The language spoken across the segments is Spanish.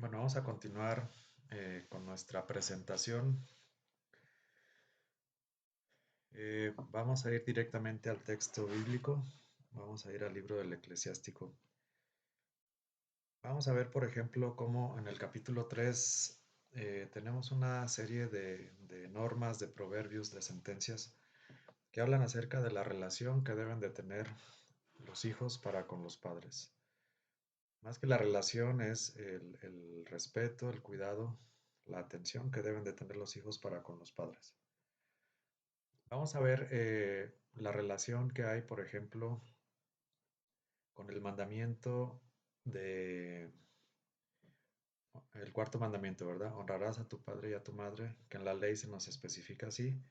Bueno, vamos a continuar con nuestra presentación. Vamos a ir directamente al texto bíblico. Vamos a ir al libro del Eclesiástico. Vamos a ver, por ejemplo, cómo en el capítulo 3 tenemos una serie de normas, de proverbios, de sentencias que hablan acerca de la relación que deben de tener los hijos para con los padres. Más que la relación es el respeto, el cuidado, la atención que deben de tener los hijos para con los padres. Vamos a ver la relación que hay, por ejemplo, con el mandamiento de, el cuarto mandamiento, ¿verdad? Honrarás a tu padre y a tu madre, que en la ley se nos especifica así.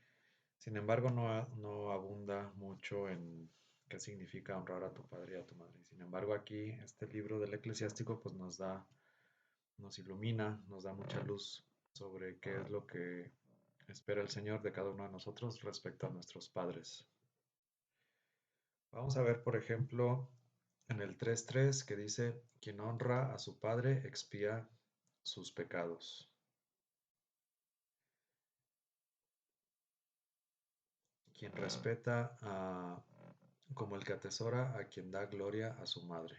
Sin embargo, no abunda mucho en qué significa honrar a tu padre y a tu madre. Sin embargo, aquí este libro del Eclesiástico pues nos ilumina, nos da mucha luz sobre qué es lo que espera el Señor de cada uno de nosotros respecto a nuestros padres. Vamos a ver, por ejemplo, en el 3.3 que dice, quien honra a su padre expía sus pecados. Quien respeta como el que atesora a quien da gloria a su madre.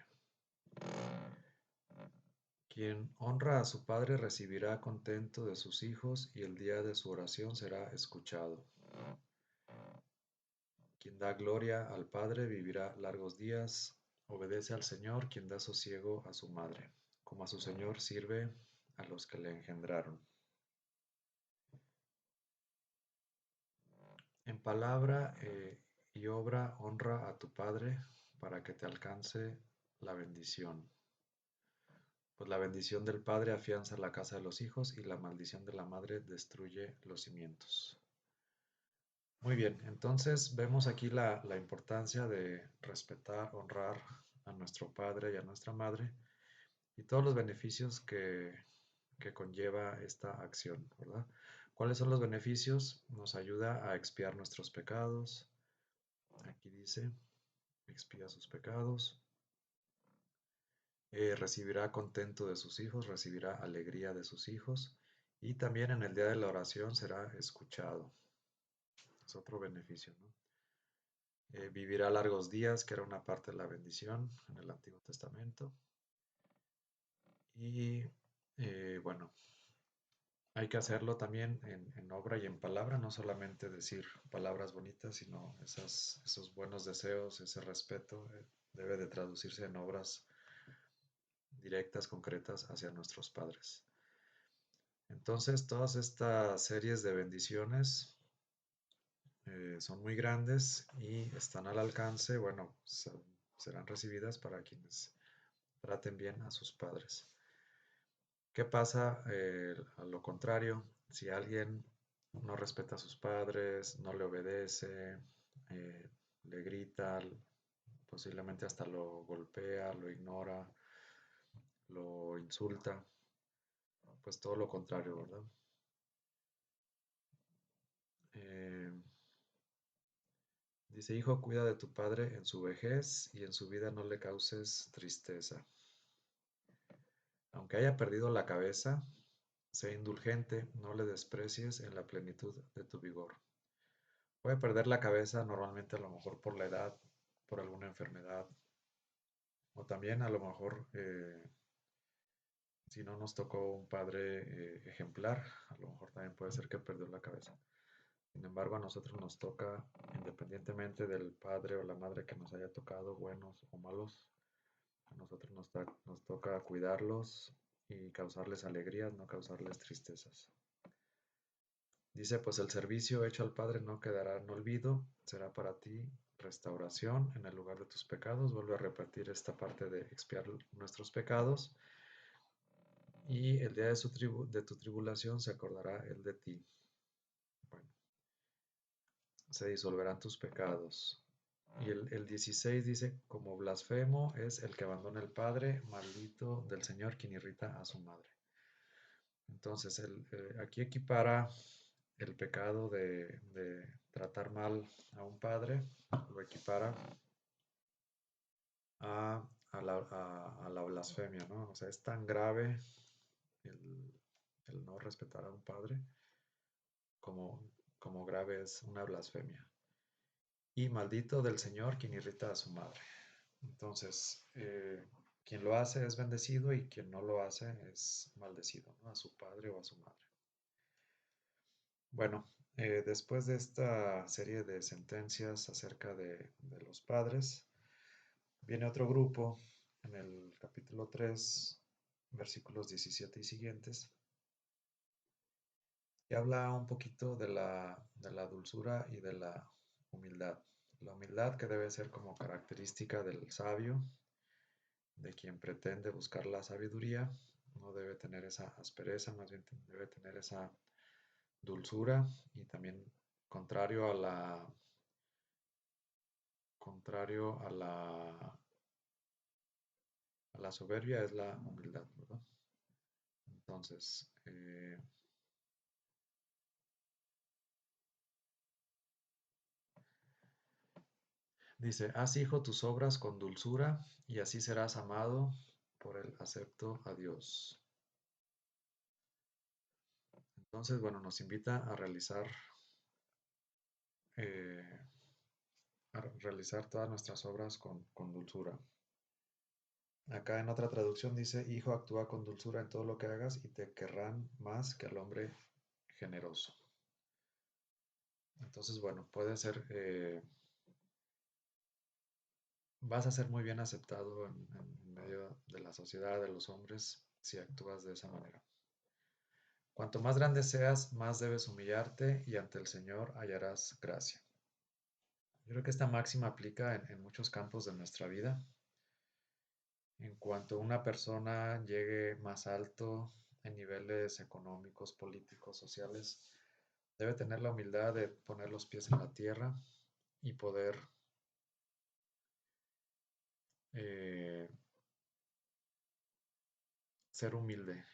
Quien honra a su padre recibirá contento de sus hijos y el día de su oración será escuchado. Quien da gloria al padre vivirá largos días. Obedece al Señor quien da sosiego a su madre. Como a su Señor sirve a los que le engendraron. En palabra y obra honra a tu padre para que te alcance la bendición. Pues la bendición del padre afianza la casa de los hijos y la maldición de la madre destruye los cimientos. Muy bien, entonces vemos aquí la importancia de respetar, honrar a nuestro padre y a nuestra madre y todos los beneficios que conlleva esta acción, ¿verdad? ¿Cuáles son los beneficios? Nos ayuda a expiar nuestros pecados. Aquí dice, expía sus pecados. Recibirá contento de sus hijos, recibirá alegría de sus hijos y también en el día de la oración será escuchado. Es otro beneficio, ¿no? Vivirá largos días, que era una parte de la bendición en el Antiguo Testamento. Y bueno, hay que hacerlo también en obra y en palabra, no solamente decir palabras bonitas, sino esos buenos deseos, ese respeto debe de traducirse en obras directas, concretas hacia nuestros padres. Entonces, todas estas series de bendiciones son muy grandes y están al alcance, bueno, serán recibidas para quienes traten bien a sus padres. ¿Qué pasa a lo contrario? Si alguien no respeta a sus padres, no le obedece, le grita, posiblemente hasta lo golpea, lo ignora, lo insulta, pues todo lo contrario, ¿verdad? Eh, Dice, hijo, cuida de tu padre en su vejez y en su vida no le causes tristeza. Aunque haya perdido la cabeza, sé indulgente, no le desprecies en la plenitud de tu vigor. Puede perder la cabeza normalmente a lo mejor por la edad, por alguna enfermedad, o también a lo mejor si no nos tocó un padre ejemplar, a lo mejor también puede ser que perdió la cabeza. Sin embargo, a nosotros nos toca, independientemente del padre o la madre que nos haya tocado, buenos o malos, a nosotros nos toca cuidarlos y causarles alegrías, no causarles tristezas. Dice, pues el servicio hecho al Padre no quedará en olvido, será para ti restauración en el lugar de tus pecados. Vuelve a repetir esta parte de expiar nuestros pecados. Y el día de tu tribulación se acordará él de ti. Bueno, se disolverán tus pecados. Y el 16 dice, como blasfemo es el que abandona al Padre, maldito del Señor quien irrita a su madre. Entonces, aquí equipara el pecado de tratar mal a un padre, lo equipara a la blasfemia, ¿no? O sea, es tan grave el, el no respetar a un padre, como, como grave es una blasfemia. Y maldito del Señor quien irrita a su madre. Entonces, quien lo hace es bendecido y quien no lo hace es maldecido, ¿no? A su padre o a su madre. Bueno, después de esta serie de sentencias acerca de los padres, viene otro grupo en el capítulo 3, versículos 17 y siguientes, y habla un poquito de la dulzura y de la humildad. La humildad que debe ser como característica del sabio, de quien pretende buscar la sabiduría, no debe tener esa aspereza, más bien debe tener esa dulzura y también contrario a la soberbia es la humildad, ¿verdad? Entonces, dice, haz hijo tus obras con dulzura y así serás amado por el acepto a Dios. Entonces, bueno, nos invita eh, a realizar todas nuestras obras con dulzura. Acá en otra traducción dice, hijo, actúa con dulzura en todo lo que hagas y te querrán más que al hombre generoso. Entonces, bueno, puede ser, vas a ser muy bien aceptado en medio de la sociedad, de los hombres, si actúas de esa manera. Cuanto más grande seas, más debes humillarte y ante el Señor hallarás gracia. Yo creo que esta máxima aplica en muchos campos de nuestra vida. En cuanto una persona llegue más alto en niveles económicos, políticos, sociales, debe tener la humildad de poner los pies en la tierra y poder eh, ser humilde,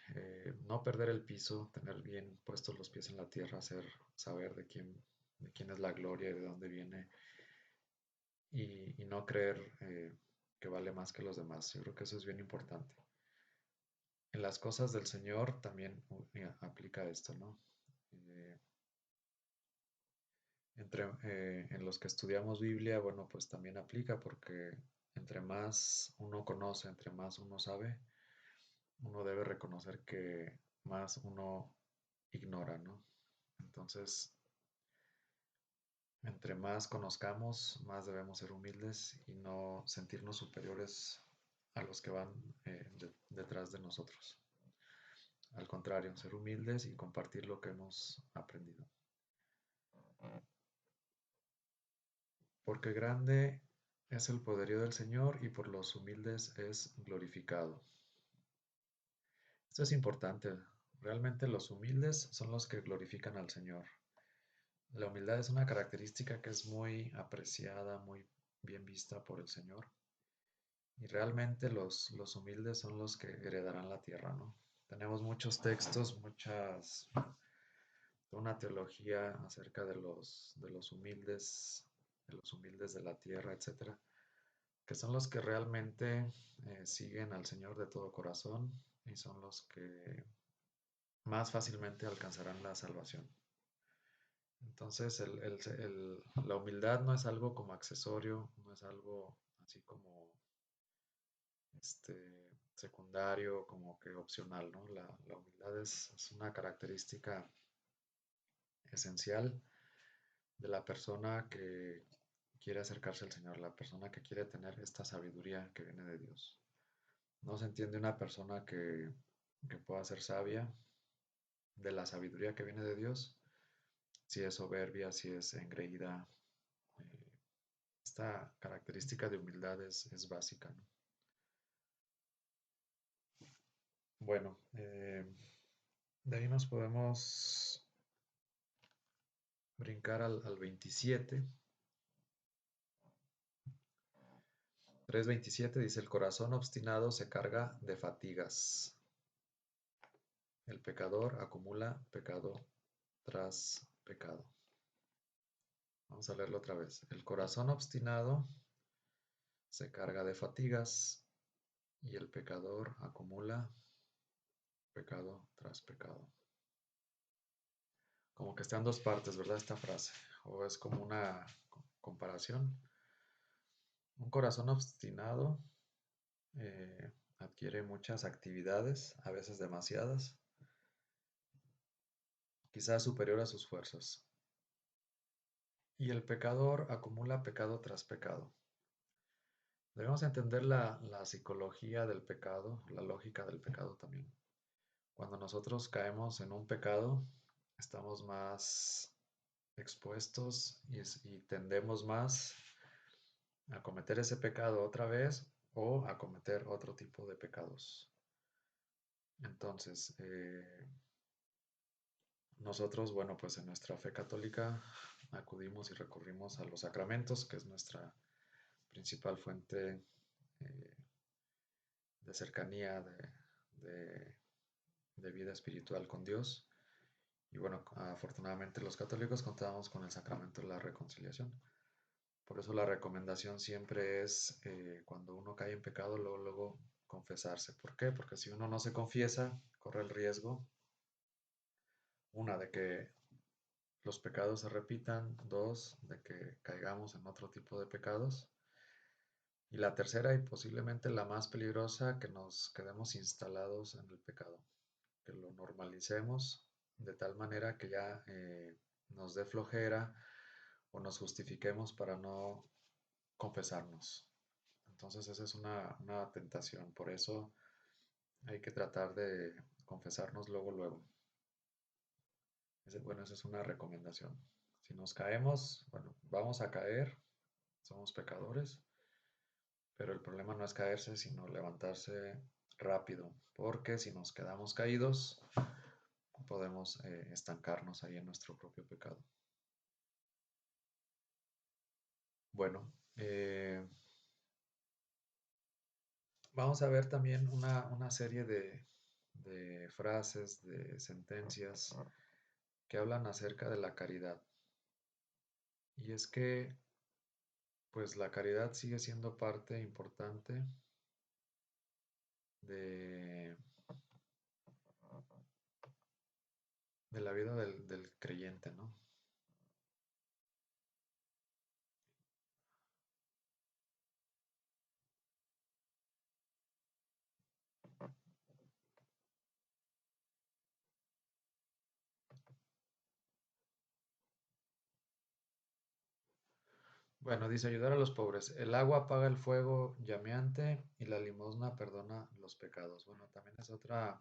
no perder el piso, tener bien puestos los pies en la tierra, saber de quién es la gloria y de dónde viene y no creer que vale más que los demás. Yo creo que eso es bien importante. En las cosas del Señor también aplica esto, ¿no? Eh, en los que estudiamos Biblia, bueno, pues también aplica porque entre más uno conoce, entre más uno sabe, uno debe reconocer que más uno ignora, ¿no? Entonces, entre más conozcamos, más debemos ser humildes y no sentirnos superiores a los que van detrás de nosotros. Al contrario, ser humildes y compartir lo que hemos aprendido. Porque grande es el poderío del Señor y por los humildes es glorificado. Esto es importante. Realmente los humildes son los que glorifican al Señor. La humildad es una característica que es muy apreciada, muy bien vista por el Señor. Y realmente los humildes son los que heredarán la tierra, ¿no? Tenemos muchos textos, una teología acerca de los humildes de la tierra, etcétera, que son los que realmente siguen al Señor de todo corazón y son los que más fácilmente alcanzarán la salvación. Entonces, la humildad no es algo como accesorio, no es algo así como este, secundario, como que opcional, ¿no? La humildad es una característica esencial de la persona que quiere acercarse al Señor, la persona que quiere tener esta sabiduría que viene de Dios. No se entiende una persona que pueda ser sabia de la sabiduría que viene de Dios, si es soberbia, si es engreída. eh, Esta característica de humildad es básica, ¿no? Bueno, de ahí nos podemos brincar al 27. 3:27 dice, el corazón obstinado se carga de fatigas. El pecador acumula pecado tras pecado. Vamos a leerlo otra vez. El corazón obstinado se carga de fatigas y el pecador acumula pecado tras pecado. Como que está en dos partes, ¿verdad? Esta frase. O es como una comparación. Un corazón obstinado adquiere muchas actividades, a veces demasiadas, quizás superior a sus fuerzas. Y el pecador acumula pecado tras pecado. Debemos entender la psicología del pecado, la lógica del pecado también. Cuando nosotros caemos en un pecado, estamos más expuestos y tendemos más a cometer ese pecado otra vez o a cometer otro tipo de pecados. Entonces, nosotros, bueno, pues en nuestra fe católica acudimos y recurrimos a los sacramentos, que es nuestra principal fuente eh, de cercanía, de vida espiritual con Dios. Y bueno, afortunadamente los católicos contamos con el sacramento de la reconciliación. Por eso la recomendación siempre es, cuando uno cae en pecado, luego confesarse. ¿Por qué? Porque si uno no se confiesa, corre el riesgo, una, de que los pecados se repitan, dos, de que caigamos en otro tipo de pecados, y la tercera y posiblemente la más peligrosa, que nos quedemos instalados en el pecado, que lo normalicemos de tal manera que ya nos dé flojera o nos justifiquemos para no confesarnos. Entonces esa es una tentación, por eso hay que tratar de confesarnos luego. Bueno, esa es una recomendación. Si nos caemos, bueno, vamos a caer, somos pecadores, pero el problema no es caerse, sino levantarse rápido, porque si nos quedamos caídos, podemos estancarnos ahí en nuestro propio pecado. Bueno, vamos a ver también una serie de frases, de sentencias que hablan acerca de la caridad. Y es que, pues la caridad sigue siendo parte importante de, de la vida del creyente, ¿no? Bueno, dice ayudar a los pobres. El agua apaga el fuego llameante y la limosna perdona los pecados. Bueno, también es otro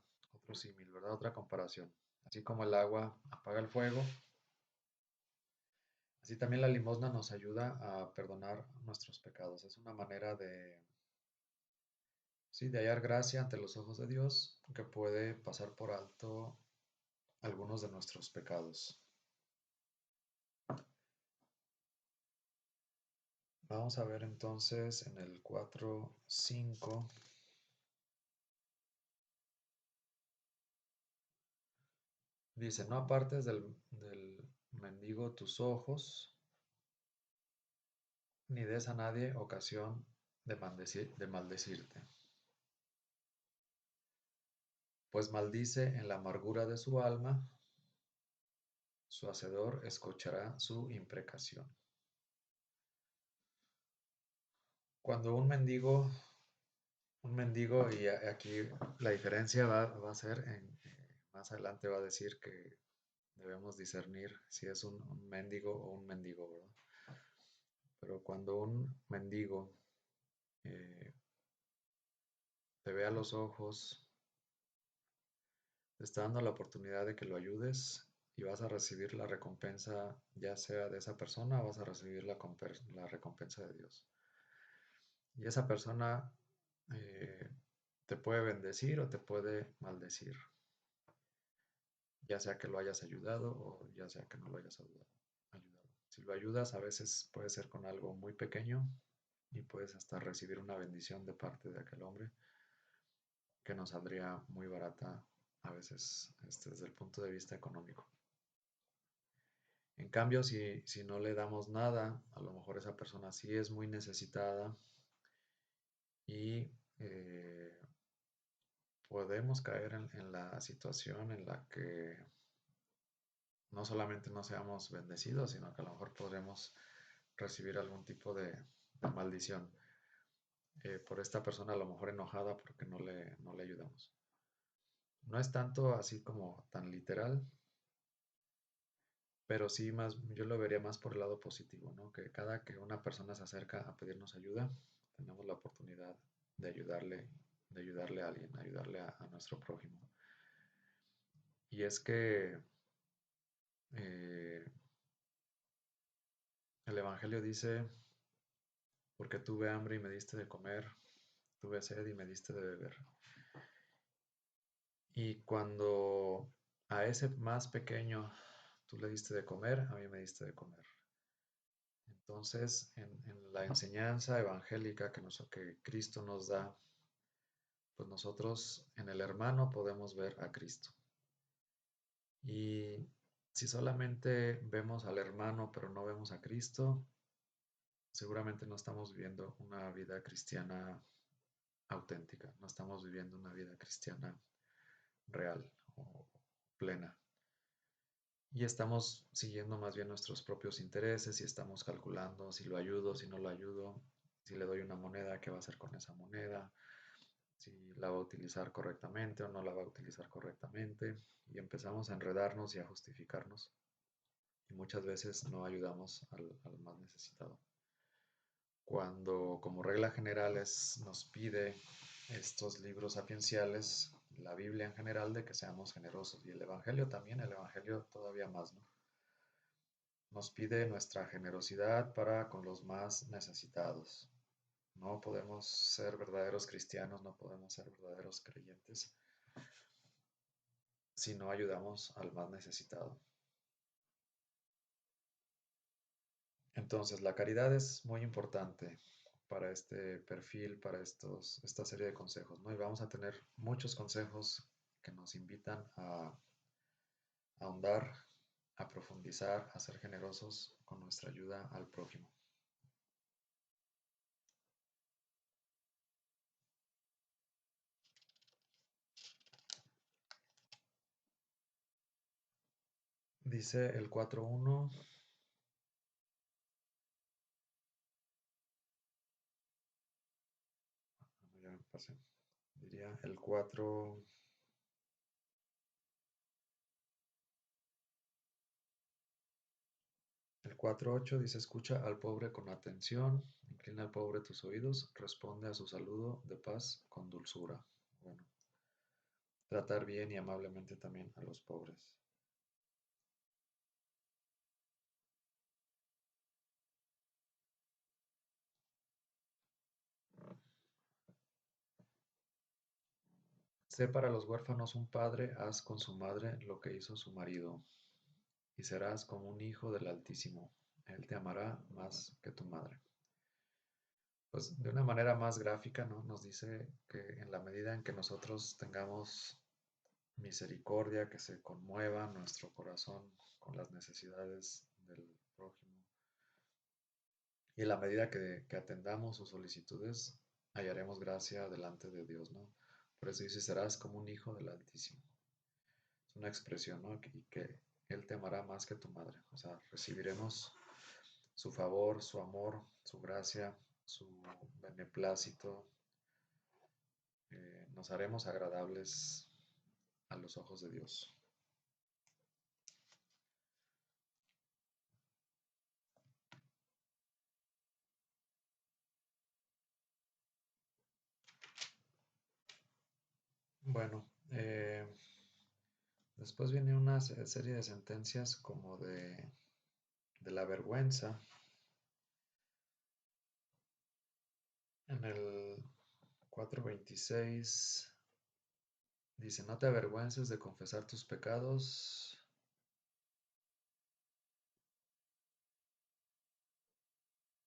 símil, ¿verdad? Otra comparación. Así como el agua apaga el fuego, así también la limosna nos ayuda a perdonar nuestros pecados. Es una manera sí, de hallar gracia ante los ojos de Dios que puede pasar por alto algunos de nuestros pecados. Vamos a ver entonces en el 4:5. Dice, no apartes del mendigo tus ojos, ni des a nadie ocasión de maldecirte. Pues maldice en la amargura de su alma, su hacedor escuchará su imprecación. Cuando un mendigo, y aquí la diferencia va a ser, más adelante va a decir que debemos discernir si es un mendigo o un mendigo, ¿verdad? Pero cuando un mendigo eh, te ve a los ojos, te está dando la oportunidad de que lo ayudes y vas a recibir la recompensa, ya sea de esa persona o vas a recibir la recompensa de Dios. Y esa persona te puede bendecir o te puede maldecir, ya sea que lo hayas ayudado o ya sea que no lo hayas ayudado. Si lo ayudas, a veces puede ser con algo muy pequeño y puedes hasta recibir una bendición de parte de aquel hombre que nos saldría muy barata a veces desde el punto de vista económico. En cambio, si no le damos nada, a lo mejor esa persona sí es muy necesitada y podemos caer en la situación en la que no solamente no seamos bendecidos, sino que a lo mejor podremos recibir algún tipo de maldición por esta persona a lo mejor enojada porque no le ayudamos. No es tanto así como tan literal, pero sí más, yo lo vería más por el lado positivo, ¿no? Que cada que una persona se acerca a pedirnos ayuda, tenemos la oportunidad de ayudarle a alguien, ayudarle a nuestro prójimo. Y es que eh, el Evangelio dice, porque tuve hambre y me diste de comer, tuve sed y me diste de beber. Y cuando a ese más pequeño tú le diste de comer, a mí me diste de comer. Entonces, en la enseñanza evangélica que Cristo nos da, pues nosotros en el hermano podemos ver a Cristo. Y si solamente vemos al hermano pero no vemos a Cristo, seguramente no estamos viviendo una vida cristiana auténtica, no estamos viviendo una vida cristiana real o plena. Y estamos siguiendo más bien nuestros propios intereses y estamos calculando si lo ayudo, si no lo ayudo, si le doy una moneda, qué va a hacer con esa moneda, si la va a utilizar correctamente o no la va a utilizar correctamente. Y empezamos a enredarnos y a justificarnos. Y muchas veces no ayudamos al más necesitado. Cuando como regla general nos pide estos libros sapienciales, la Biblia en general, de que seamos generosos. Y el Evangelio también, el Evangelio todavía más, ¿no? Nos pide nuestra generosidad para con los más necesitados. No podemos ser verdaderos cristianos, no podemos ser verdaderos creyentes si no ayudamos al más necesitado. Entonces, la caridad es muy importante para este perfil, para esta serie de consejos, ¿no? Y vamos a tener muchos consejos que nos invitan a ahondar, a profundizar, a ser generosos con nuestra ayuda al prójimo. Dice el 4.1, ya me pasé, diría el 4, el 4.8 dice, escucha al pobre con atención, inclina al pobre tus oídos, responde a su saludo de paz con dulzura. Bueno, tratar bien y amablemente también a los pobres. Sé para los huérfanos un padre, haz con su madre lo que hizo su marido, y serás como un hijo del Altísimo. Él te amará más que tu madre. Pues de una manera más gráfica, ¿no? Nos dice que en la medida en que nosotros tengamos misericordia, que se conmueva nuestro corazón con las necesidades del prójimo, y en la medida que atendamos sus solicitudes, hallaremos gracia delante de Dios, ¿no? Por eso dice, serás como un hijo del Altísimo. Es una expresión, ¿no? Y que Él te amará más que tu madre. O sea, recibiremos su favor, su amor, su gracia, su beneplácito. Nos haremos agradables a los ojos de Dios. Bueno, después viene una serie de sentencias como de la vergüenza. En el 4.26 dice, no te avergüences de confesar tus pecados.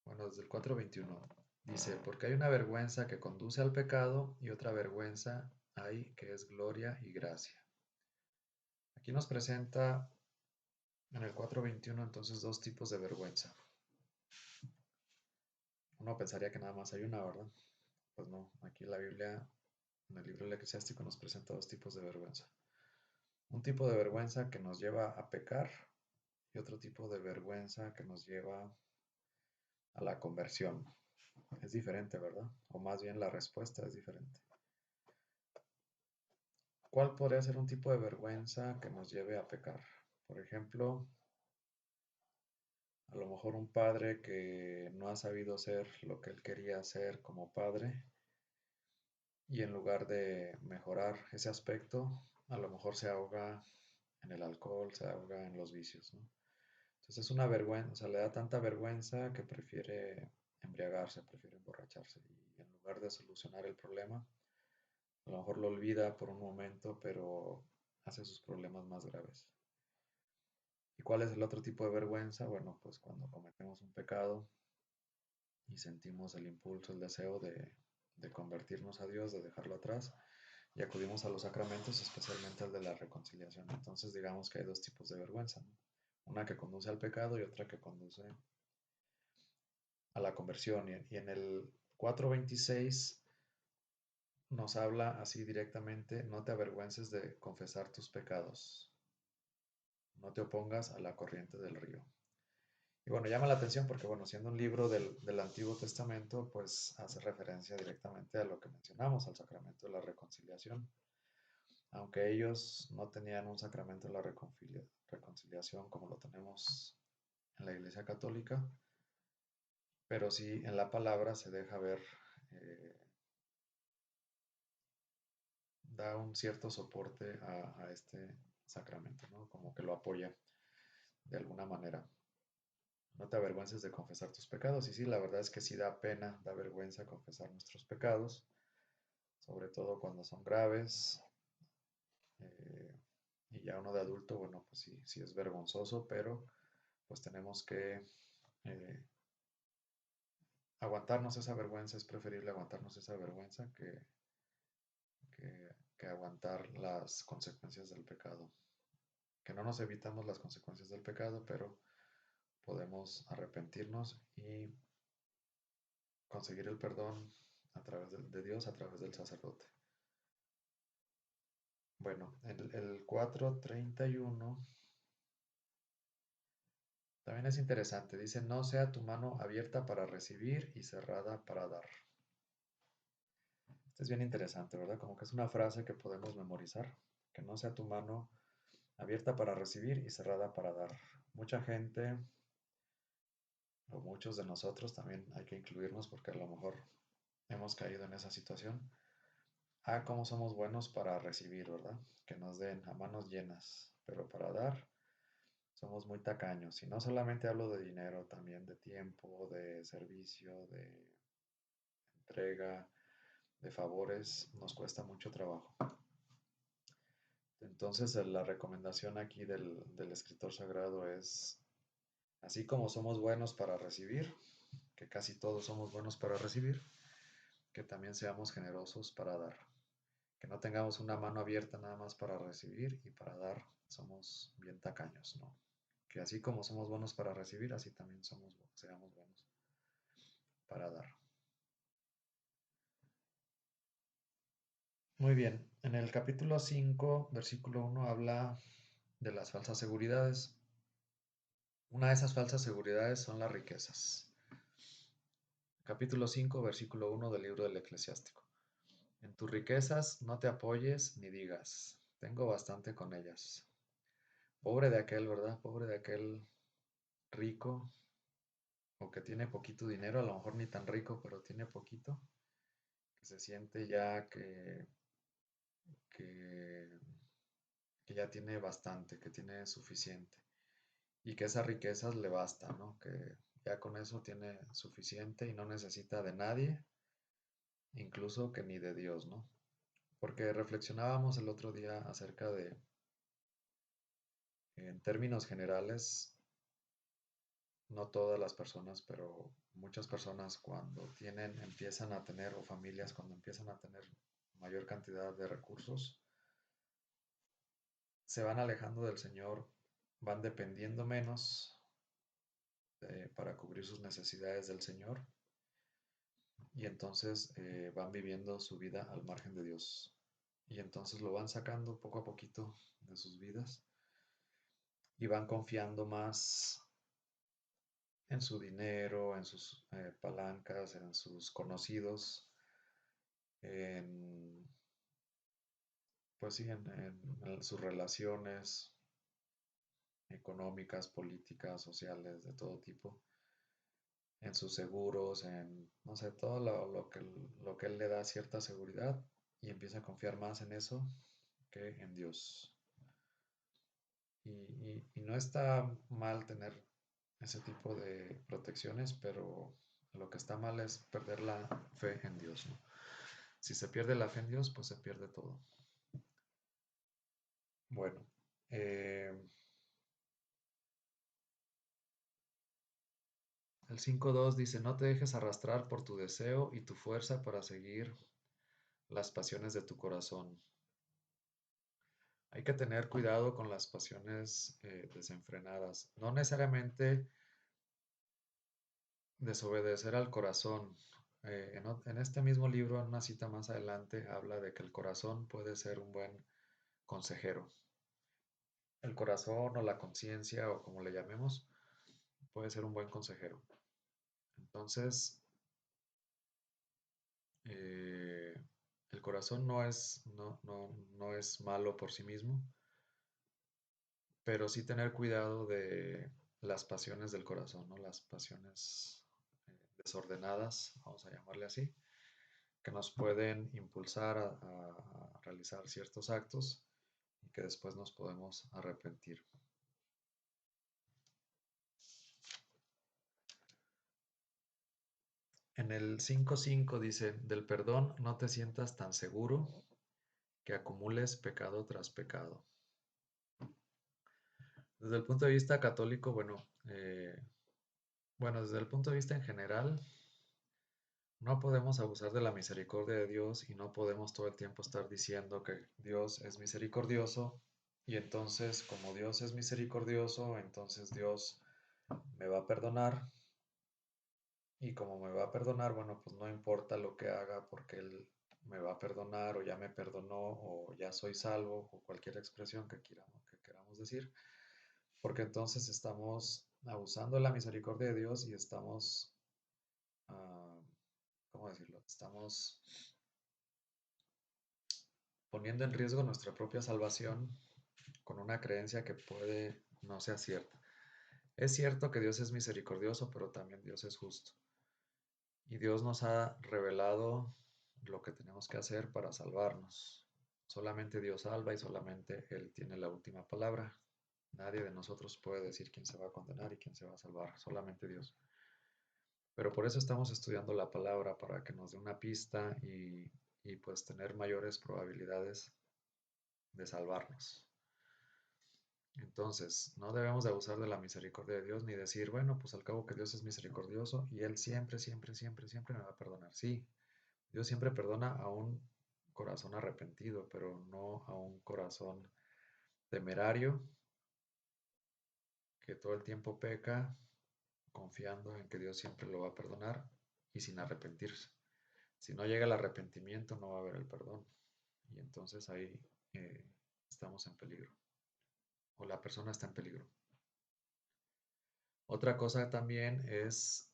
Bueno, desde el 4.21 dice, porque hay una vergüenza que conduce al pecado y otra vergüenza hay que es gloria y gracia. Aquí nos presenta en el 4.21 entonces dos tipos de vergüenza. Uno pensaría que nada más hay una, ¿verdad? Pues no, aquí la Biblia en el libro del Eclesiástico nos presenta dos tipos de vergüenza. Un tipo de vergüenza que nos lleva a pecar y otro tipo de vergüenza que nos lleva a la conversión. Es diferente, ¿verdad? O más bien la respuesta es diferente. ¿Cuál podría ser un tipo de vergüenza que nos lleve a pecar? Por ejemplo, a lo mejor un padre que no ha sabido ser lo que él quería ser como padre y en lugar de mejorar ese aspecto, a lo mejor se ahoga en el alcohol, se ahoga en los vicios, ¿no? Entonces es una vergüenza, o sea, le da tanta vergüenza que prefiere embriagarse, prefiere emborracharse y en lugar de solucionar el problema, a lo mejor lo olvida por un momento, pero hace sus problemas más graves. ¿Y cuál es el otro tipo de vergüenza? Bueno, pues cuando cometemos un pecado y sentimos el impulso, el deseo de convertirnos a Dios, de dejarlo atrás, y acudimos a los sacramentos, especialmente al de la reconciliación. Entonces digamos que hay dos tipos de vergüenza, ¿no? Una que conduce al pecado y otra que conduce a la conversión. Y en el 4:26 nos habla así directamente, no te avergüences de confesar tus pecados, no te opongas a la corriente del río. Y bueno, llama la atención porque, bueno, siendo un libro del Antiguo Testamento, pues hace referencia directamente a lo que mencionamos, al sacramento de la reconciliación. Aunque ellos no tenían un sacramento de la reconciliación como lo tenemos en la Iglesia Católica, pero sí en la palabra se deja ver, eh, da un cierto soporte a este sacramento, ¿no? Como que lo apoya de alguna manera. No te avergüences de confesar tus pecados. Y sí, la verdad es que sí da pena, da vergüenza confesar nuestros pecados, sobre todo cuando son graves. eh, y ya uno de adulto, bueno, pues sí, sí es vergonzoso, pero pues tenemos que eh, aguantarnos esa vergüenza. Es preferible aguantarnos esa vergüenza que aguantar las consecuencias del pecado. Que no nos evitamos las consecuencias del pecado, pero podemos arrepentirnos y conseguir el perdón a través de Dios, a través del sacerdote. Bueno, el 4:31 también es interesante. Dice, no sea tu mano abierta para recibir y cerrada para dar. Esto es bien interesante, ¿verdad? Como que es una frase que podemos memorizar. Que no sea tu mano abierta para recibir y cerrada para dar. Mucha gente, o muchos de nosotros también hay que incluirnos porque a lo mejor hemos caído en esa situación. Ah, cómo somos buenos para recibir, ¿verdad? Que nos den a manos llenas, pero para dar somos muy tacaños. Y no solamente hablo de dinero, también de tiempo, de servicio, de entrega, de favores, nos cuesta mucho trabajo. Entonces, la recomendación aquí del escritor sagrado es, así como somos buenos para recibir, que casi todos somos buenos para recibir, que también seamos generosos para dar. Que no tengamos una mano abierta nada más para recibir y para dar somos bien tacaños, ¿no? Que así como somos buenos para recibir, así también seamos buenos para dar. Muy bien, en el capítulo 5, versículo 1 habla de las falsas seguridades. Una de esas falsas seguridades son las riquezas. Capítulo 5, versículo 1 del libro del Eclesiástico. En tus riquezas no te apoyes ni digas, tengo bastante con ellas. Pobre de aquel, ¿verdad? Pobre de aquel rico o que tiene poquito dinero, a lo mejor ni tan rico, pero tiene poquito, que se siente ya que, que ya tiene bastante, que tiene suficiente y que esas riquezas le basta, ¿no? Que ya con eso tiene suficiente y no necesita de nadie, incluso que ni de Dios, ¿no? Porque reflexionábamos el otro día acerca de, en términos generales, no todas las personas, pero muchas personas cuando empiezan a tener, o familias cuando empiezan a tener mayor cantidad de recursos, se van alejando del Señor, van dependiendo menos para cubrir sus necesidades del Señor y entonces van viviendo su vida al margen de Dios. Y entonces lo van sacando poco a poquito de sus vidas y van confiando más en su dinero, en sus palancas, en sus conocidos, en, pues sí, en sus relaciones económicas, políticas, sociales, de todo tipo, en sus seguros, en, no sé, todo lo que él le da cierta seguridad y empieza a confiar más en eso que en Dios. Y no está mal tener ese tipo de protecciones, pero lo que está mal es perder la fe en Dios, ¿no? Si se pierde la fe en Dios, pues se pierde todo. Bueno, eh, el 5.2 dice, no te dejes arrastrar por tu deseo y tu fuerza para seguir las pasiones de tu corazón. Hay que tener cuidado con las pasiones desenfrenadas. No necesariamente desobedecer al corazón. En este mismo libro, en una cita más adelante, habla de que el corazón puede ser un buen consejero. El corazón o la conciencia o como le llamemos, puede ser un buen consejero. Entonces, eh, el corazón no es malo por sí mismo, pero sí tener cuidado de las pasiones del corazón, ¿no? Las pasiones desordenadas, vamos a llamarle así, que nos pueden impulsar a realizar ciertos actos y que después nos podemos arrepentir. En el 5.5 dice, del perdón no te sientas tan seguro que acumules pecado tras pecado. Desde el punto de vista católico, bueno, desde el punto de vista en general, no podemos abusar de la misericordia de Dios y no podemos todo el tiempo estar diciendo que Dios es misericordioso y entonces como Dios es misericordioso, entonces Dios me va a perdonar y como me va a perdonar, bueno, pues no importa lo que haga porque Él me va a perdonar o ya me perdonó o ya soy salvo o cualquier expresión que queramos decir, porque entonces estamos abusando de la misericordia de Dios y estamos, ah, ¿cómo decirlo? Estamos poniendo en riesgo nuestra propia salvación con una creencia que puede no sea cierta. Es cierto que Dios es misericordioso, pero también Dios es justo. Y Dios nos ha revelado lo que tenemos que hacer para salvarnos. Solamente Dios salva y solamente Él tiene la última palabra. Nadie de nosotros puede decir quién se va a condenar y quién se va a salvar, solamente Dios. Pero por eso estamos estudiando la palabra, para que nos dé una pista y pues tener mayores probabilidades de salvarnos. Entonces, no debemos de abusar de la misericordia de Dios ni decir, bueno, pues al cabo que Dios es misericordioso y Él siempre, siempre, siempre, siempre me va a perdonar. Sí, Dios siempre perdona a un corazón arrepentido, pero no a un corazón temerario que todo el tiempo peca confiando en que Dios siempre lo va a perdonar y sin arrepentirse. Si no llega el arrepentimiento, no va a haber el perdón. Y entonces ahí eh, estamos en peligro, o la persona está en peligro. Otra cosa también es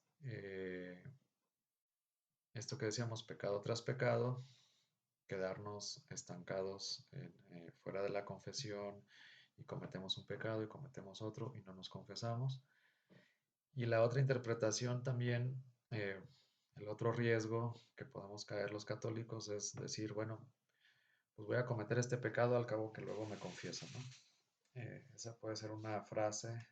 esto que decíamos, pecado tras pecado, quedarnos estancados fuera de la confesión y cometemos un pecado y cometemos otro y no nos confesamos. Y la otra interpretación también, el otro riesgo que podemos caer los católicos es decir, bueno, pues voy a cometer este pecado al cabo que luego me confieso, ¿no? Esa puede ser una frase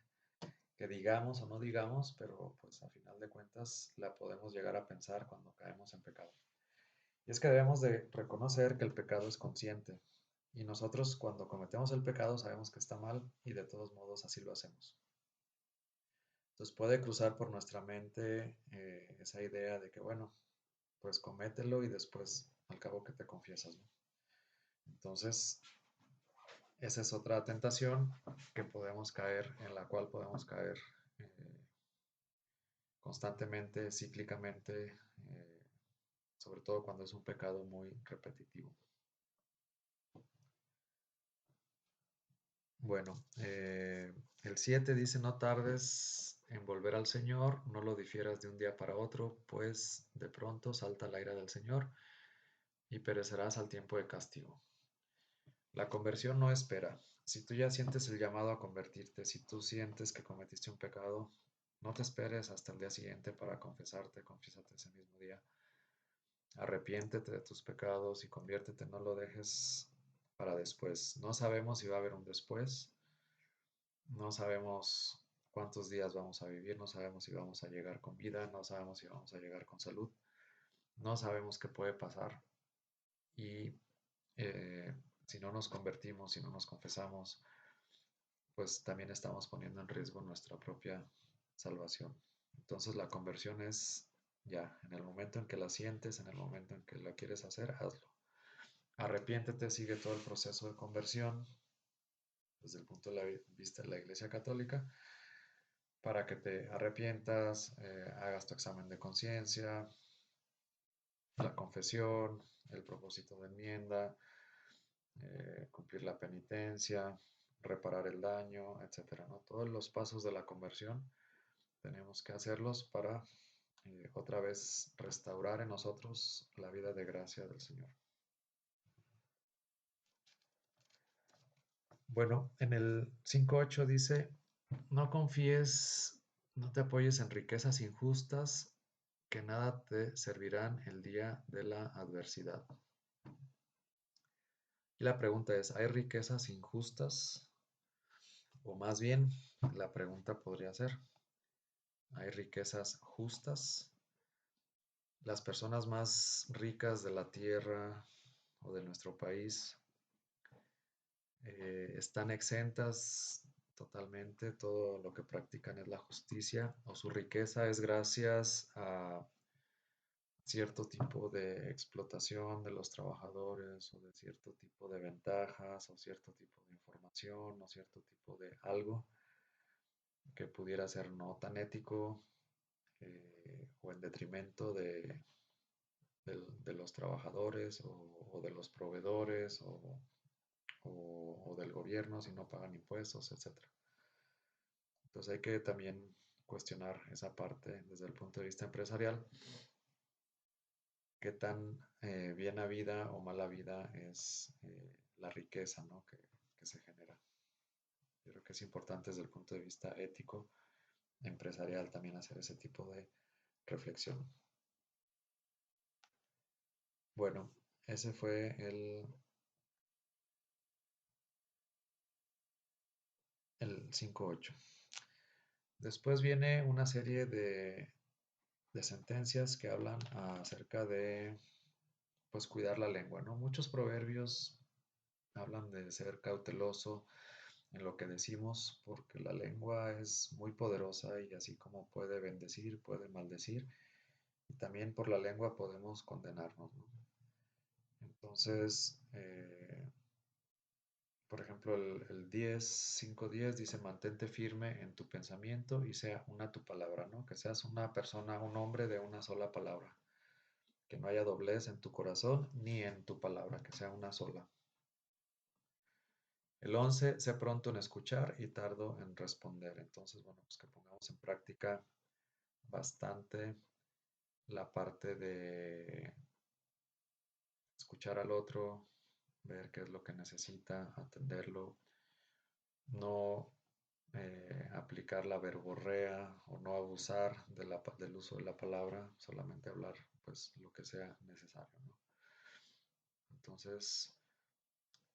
que digamos o no digamos, pero pues a final de cuentas la podemos llegar a pensar cuando caemos en pecado. Y es que debemos de reconocer que el pecado es consciente. Y nosotros cuando cometemos el pecado sabemos que está mal y de todos modos así lo hacemos. Entonces puede cruzar por nuestra mente esa idea de que, bueno, pues comételo y después al cabo que te confiesas, ¿no? Entonces, esa es otra tentación que podemos caer, en la cual podemos caer constantemente, cíclicamente, sobre todo cuando es un pecado muy repetitivo. Bueno, el 7 dice, no tardes en volver al Señor, no lo difieras de un día para otro, pues de pronto salta la ira del Señor y perecerás al tiempo de castigo. La conversión no espera. Si tú ya sientes el llamado a convertirte, si tú sientes que cometiste un pecado, no te esperes hasta el día siguiente para confesarte, confiésate ese mismo día. Arrepiéntete de tus pecados y conviértete, no lo dejes para después. No sabemos si va a haber un después, no sabemos cuántos días vamos a vivir, no sabemos si vamos a llegar con vida, no sabemos si vamos a llegar con salud, no sabemos qué puede pasar y si no nos convertimos, si no nos confesamos, pues también estamos poniendo en riesgo nuestra propia salvación. Entonces la conversión es ya, en el momento en que la sientes, en el momento en que la quieres hacer, hazlo. Arrepiéntete, sigue todo el proceso de conversión desde el punto de vista de la Iglesia Católica para que te arrepientas, hagas tu examen de conciencia, la confesión, el propósito de enmienda, cumplir la penitencia, reparar el daño, etcétera, ¿no? Todos los pasos de la conversión tenemos que hacerlos para otra vez restaurar en nosotros la vida de gracia del Señor. Bueno, en el 5.8 dice, no confíes, no te apoyes en riquezas injustas que nada te servirán el día de la adversidad. Y la pregunta es, ¿hay riquezas injustas? O más bien, la pregunta podría ser, ¿hay riquezas justas? Las personas más ricas de la tierra o de nuestro país están exentas totalmente, todo lo que practican es la justicia o su riqueza es gracias a cierto tipo de explotación de los trabajadores o de cierto tipo de ventajas o cierto tipo de información o cierto tipo de algo que pudiera ser no tan ético o en detrimento de los trabajadores o de los proveedores o del gobierno si no pagan impuestos, etcétera. Entonces hay que también cuestionar esa parte desde el punto de vista empresarial, qué tan bien habida o mala vida es la riqueza, ¿no? que se genera. Yo creo que es importante desde el punto de vista ético, empresarial, también hacer ese tipo de reflexión. Bueno, ese fue el 5.8. Después viene una serie de sentencias que hablan acerca de pues cuidar la lengua, ¿no? Muchos proverbios hablan de ser cauteloso en lo que decimos porque la lengua es muy poderosa y así como puede bendecir, puede maldecir y también por la lengua podemos condenarnos, ¿no? Entonces, por ejemplo, el 5.10 dice, mantente firme en tu pensamiento y sea una tu palabra, ¿no? Que seas una persona, un hombre de una sola palabra. Que no haya doblez en tu corazón ni en tu palabra, que sea una sola. El 11, sé pronto en escuchar y tardo en responder. Entonces, bueno, pues que pongamos en práctica bastante la parte de escuchar al otro, ver qué es lo que necesita, atenderlo, no aplicar la verborrea o no abusar del uso de la palabra, solamente hablar pues lo que sea necesario, ¿no? Entonces,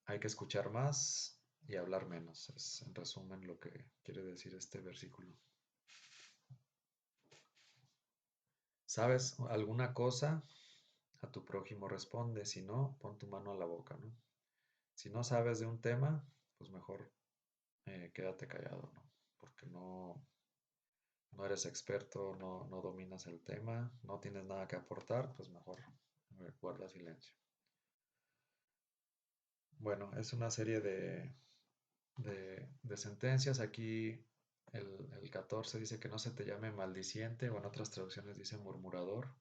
hay que escuchar más y hablar menos. Es en resumen lo que quiere decir este versículo. ¿Sabes alguna cosa? A tu prójimo responde, si no, pon tu mano a la boca, ¿no? Si no sabes de un tema, pues mejor quédate callado, ¿no? Porque no eres experto, no dominas el tema, no tienes nada que aportar, pues mejor guarda silencio. Bueno, es una serie de sentencias. Aquí el 14 dice que no se te llame maldiciente o en otras traducciones dice murmurador.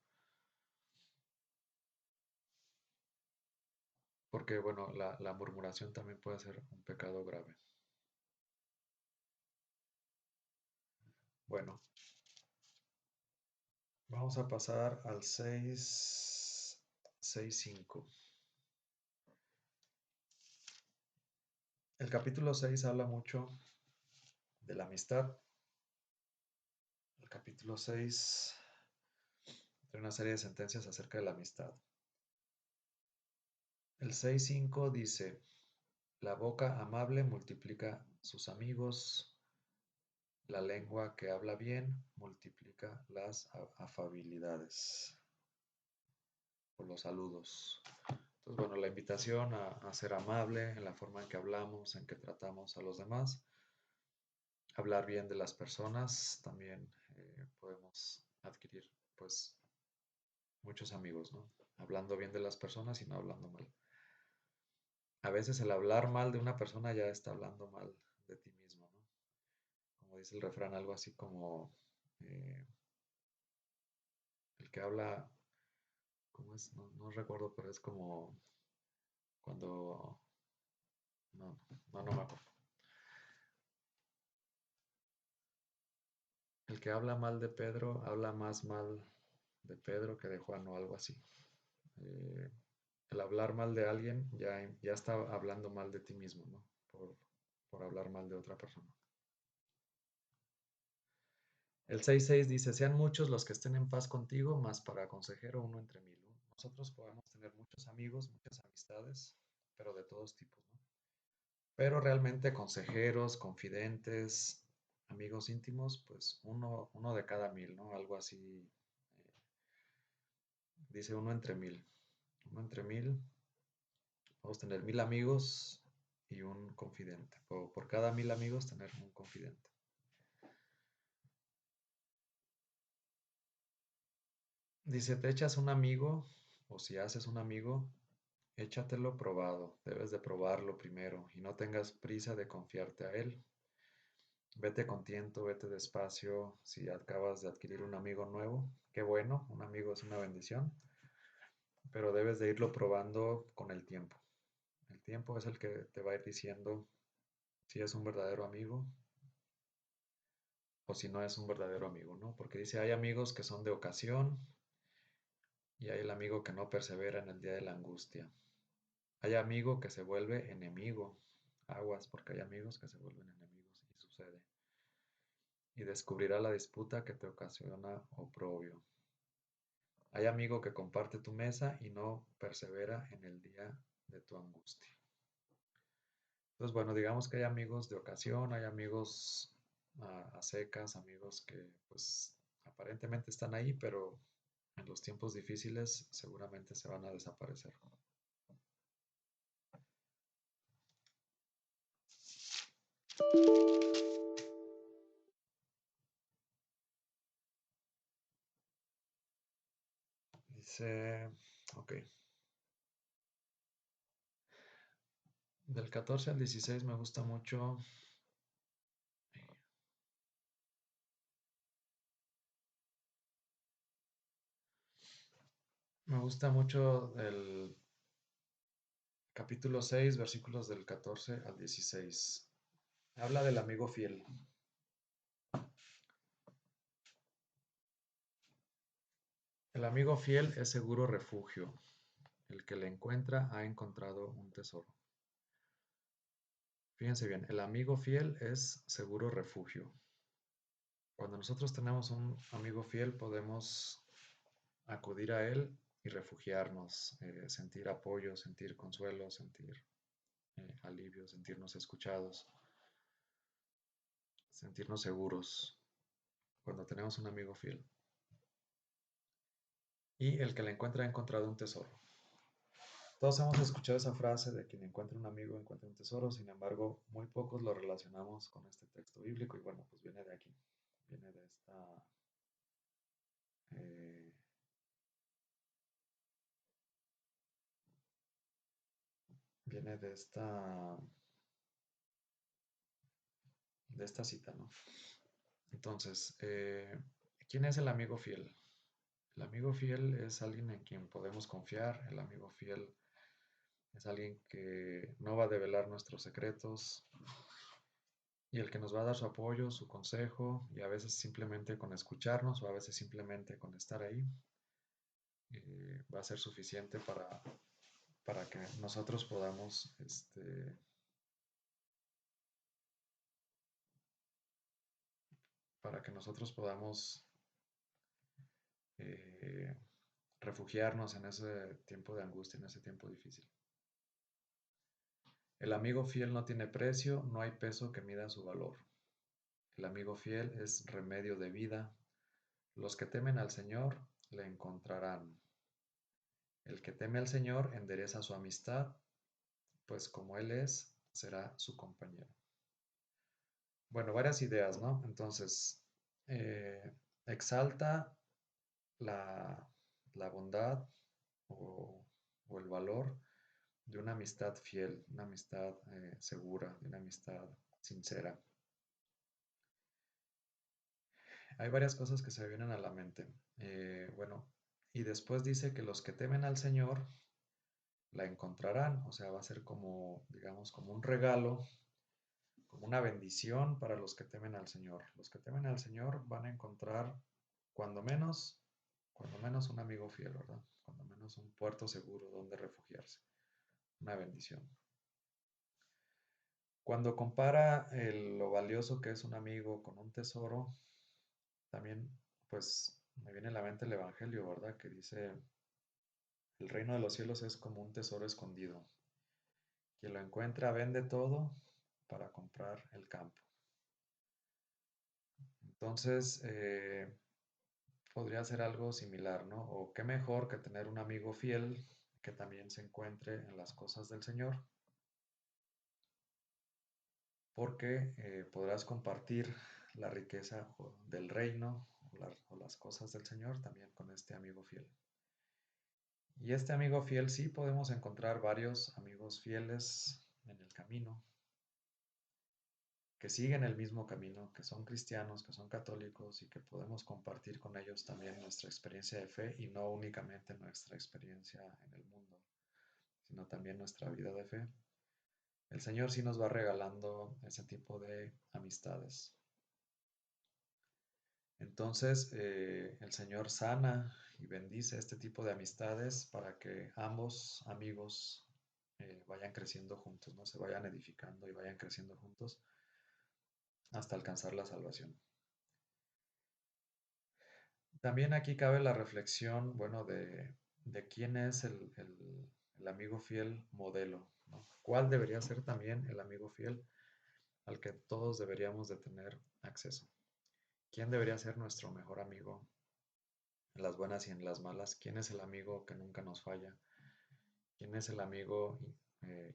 porque, bueno, la murmuración también puede ser un pecado grave. Bueno, vamos a pasar al 6.5. El capítulo 6 habla mucho de la amistad. El capítulo 6 tiene una serie de sentencias acerca de la amistad. El 6.5 dice, la boca amable multiplica sus amigos, la lengua que habla bien multiplica las afabilidades o los saludos. Entonces, bueno, la invitación a ser amable en la forma en que hablamos, en que tratamos a los demás, hablar bien de las personas, también podemos adquirir pues muchos amigos, ¿no? Hablando bien de las personas y no hablando mal. A veces el hablar mal de una persona ya está hablando mal de ti mismo, ¿no? Como dice el refrán, algo así como eh, el que habla, ¿cómo es? No recuerdo, pero es como cuando, no me acuerdo. El que habla mal de Pedro habla más mal de Pedro que de Juan o algo así. Eh, el hablar mal de alguien ya está hablando mal de ti mismo, ¿no? Por hablar mal de otra persona. El 6.6 dice, sean muchos los que estén en paz contigo, mas para consejero uno entre mil. Nosotros podemos tener muchos amigos, muchas amistades, pero de todos tipos, ¿no? Pero realmente consejeros, confidentes, amigos íntimos, pues uno de cada mil, ¿no? Algo así, dice uno entre mil. Uno entre mil, vamos a tener 1,000 amigos y un confidente. Por cada 1,000 amigos tener un confidente. Dice, te echas un amigo, o si haces un amigo, échatelo probado. Debes de probarlo primero y no tengas prisa de confiarte a él. Vete con tiento, vete despacio. Si acabas de adquirir un amigo nuevo, qué bueno, un amigo es una bendición, pero debes de irlo probando con el tiempo. El tiempo es el que te va a ir diciendo si es un verdadero amigo o si no es un verdadero amigo, ¿no? Porque dice, hay amigos que son de ocasión y hay el amigo que no persevera en el día de la angustia. Hay amigo que se vuelve enemigo. Aguas, porque hay amigos que se vuelven enemigos y sucede. Y descubrirá la disputa que te ocasiona oprobio. Hay amigo que comparte tu mesa y no persevera en el día de tu angustia. Entonces, bueno, digamos que hay amigos de ocasión, hay amigos a secas, amigos que pues aparentemente están ahí, pero en los tiempos difíciles seguramente se van a desaparecer. Dice, ok, del 14 al 16 me gusta mucho. Me gusta mucho el capítulo 6, versículos del 14 al 16. Habla del amigo fiel. El amigo fiel es seguro refugio. El que le encuentra ha encontrado un tesoro. Fíjense bien, el amigo fiel es seguro refugio. Cuando nosotros tenemos un amigo fiel podemos acudir a él y refugiarnos, sentir apoyo, sentir consuelo, sentir alivio, sentirnos escuchados, sentirnos seguros cuando tenemos un amigo fiel. Y el que le encuentra ha encontrado un tesoro. Todos hemos escuchado esa frase de quien encuentra un amigo encuentra un tesoro, sin embargo, muy pocos lo relacionamos con este texto bíblico y bueno, pues viene de aquí, viene de esta, eh, viene de esta cita, ¿no? Entonces, ¿quién es el amigo fiel? El amigo fiel es alguien en quien podemos confiar, el amigo fiel Es alguien que no va a develar nuestros secretos y el que nos va a dar su apoyo, su consejo, y a veces simplemente con escucharnos o a veces simplemente con estar ahí, va a ser suficiente para que nosotros podamos, para que nosotros podamos eh, refugiarnos en ese tiempo de angustia, en ese tiempo difícil. El amigo fiel no tiene precio, no hay peso que mida su valor. El amigo fiel es remedio de vida. Los que temen al Señor le encontrarán. El que teme al Señor endereza su amistad, pues como Él es, será su compañero. Bueno, varias ideas, ¿no? Entonces, exalta la, la bondad o, o el valor de una amistad fiel, una amistad segura, de una amistad sincera. Hay varias cosas que se me vienen a la mente. Bueno, y después dice que los que temen al Señor la encontrarán, o sea, va a ser como, digamos, como un regalo, como una bendición para los que temen al Señor. Los que temen al Señor van a encontrar, cuando menos, cuando menos un amigo fiel, ¿verdad? Cuando menos un puerto seguro donde refugiarse. Una bendición. Cuando compara lo valioso que es un amigo con un tesoro, también, pues, me viene a la mente el Evangelio, ¿verdad? Que dice, el reino de los cielos es como un tesoro escondido. Quien lo encuentra vende todo para comprar el campo. Entonces, podría ser algo similar, ¿no? O qué mejor que tener un amigo fiel que también se encuentre en las cosas del Señor, porque podrás compartir la riqueza del reino o las cosas del Señor también con este amigo fiel. Y este amigo fiel sí podemos encontrar varios amigos fieles en el camino, que siguen el mismo camino, que son cristianos, que son católicos y que podemos compartir con ellos también nuestra experiencia de fe y no únicamente nuestra experiencia en el mundo, sino también nuestra vida de fe. El Señor sí nos va regalando ese tipo de amistades. Entonces, el Señor sana y bendice este tipo de amistades para que ambos amigos vayan creciendo juntos, ¿no? Se vayan edificando y vayan creciendo juntos hasta alcanzar la salvación. También aquí cabe la reflexión, bueno, de quién es el amigo fiel modelo, ¿no? ¿Cuál debería ser también el amigo fiel al que todos deberíamos de tener acceso? ¿Quién debería ser nuestro mejor amigo en las buenas y en las malas? ¿Quién es el amigo que nunca nos falla? ¿Quién es el amigo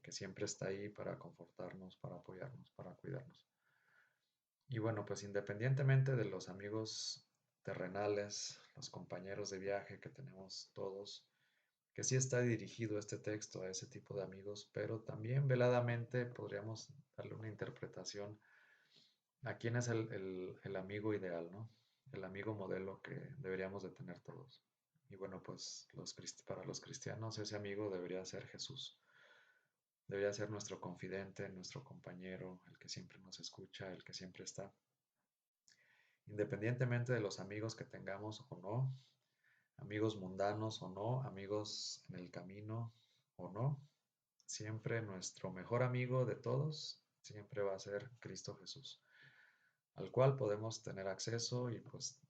que siempre está ahí para confortarnos, para apoyarnos, para cuidarnos? Y bueno, pues independientemente de los amigos terrenales, los compañeros de viaje que tenemos todos, que sí está dirigido este texto a ese tipo de amigos, pero también veladamente podríamos darle una interpretación a quién es el amigo ideal, ¿no? El amigo modelo que deberíamos de tener todos. Y bueno, pues para los cristianos ese amigo debería ser Jesús. Debería ser nuestro confidente, nuestro compañero, el que siempre nos escucha, el que siempre está. Independientemente de los amigos que tengamos o no, amigos mundanos o no, amigos en el camino o no, siempre nuestro mejor amigo de todos siempre va a ser Cristo Jesús, al cual podemos tener acceso y pues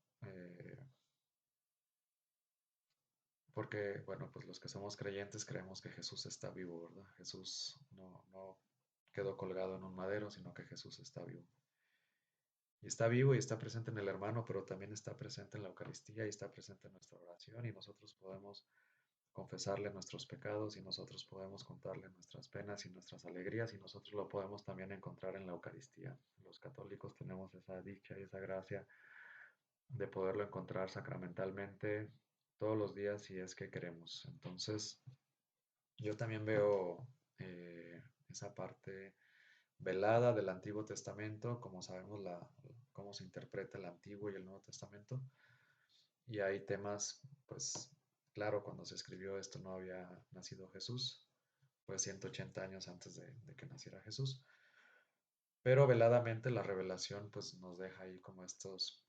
porque bueno, pues los que somos creyentes creemos que Jesús está vivo, ¿verdad? Jesús no quedó colgado en un madero, sino que Jesús está vivo. Y está vivo y está presente en el hermano, pero también está presente en la Eucaristía y está presente en nuestra oración y nosotros podemos confesarle nuestros pecados y nosotros podemos contarle nuestras penas y nuestras alegrías y nosotros lo podemos también encontrar en la Eucaristía. Los católicos tenemos esa dicha y esa gracia de poderlo encontrar sacramentalmente todos los días si es que queremos. Entonces, yo también veo esa parte velada del Antiguo Testamento, como sabemos cómo se interpreta el Antiguo y el Nuevo Testamento. Y hay temas, pues claro, cuando se escribió esto no había nacido Jesús, pues 180 años antes de que naciera Jesús. Pero veladamente la revelación pues nos deja ahí como estas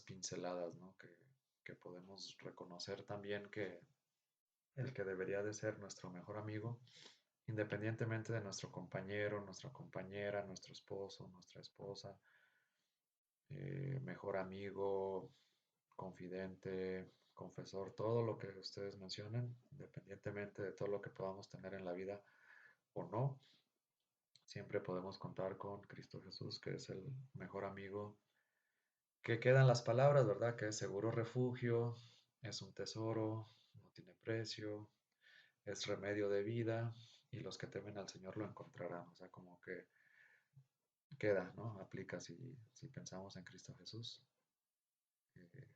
pinceladas, ¿no? Que podemos reconocer también que el que debería de ser nuestro mejor amigo, independientemente de nuestro compañero, nuestra compañera, nuestro esposo, nuestra esposa, mejor amigo, confidente, confesor, todo lo que ustedes mencionen, independientemente de todo lo que podamos tener en la vida o no, siempre podemos contar con Cristo Jesús, que es el mejor amigo, que quedan las palabras, ¿verdad? Que es seguro refugio, es un tesoro, no tiene precio, es remedio de vida y los que temen al Señor lo encontrarán. O sea, como que queda, ¿no? Aplica si pensamos en Cristo Jesús. Eh,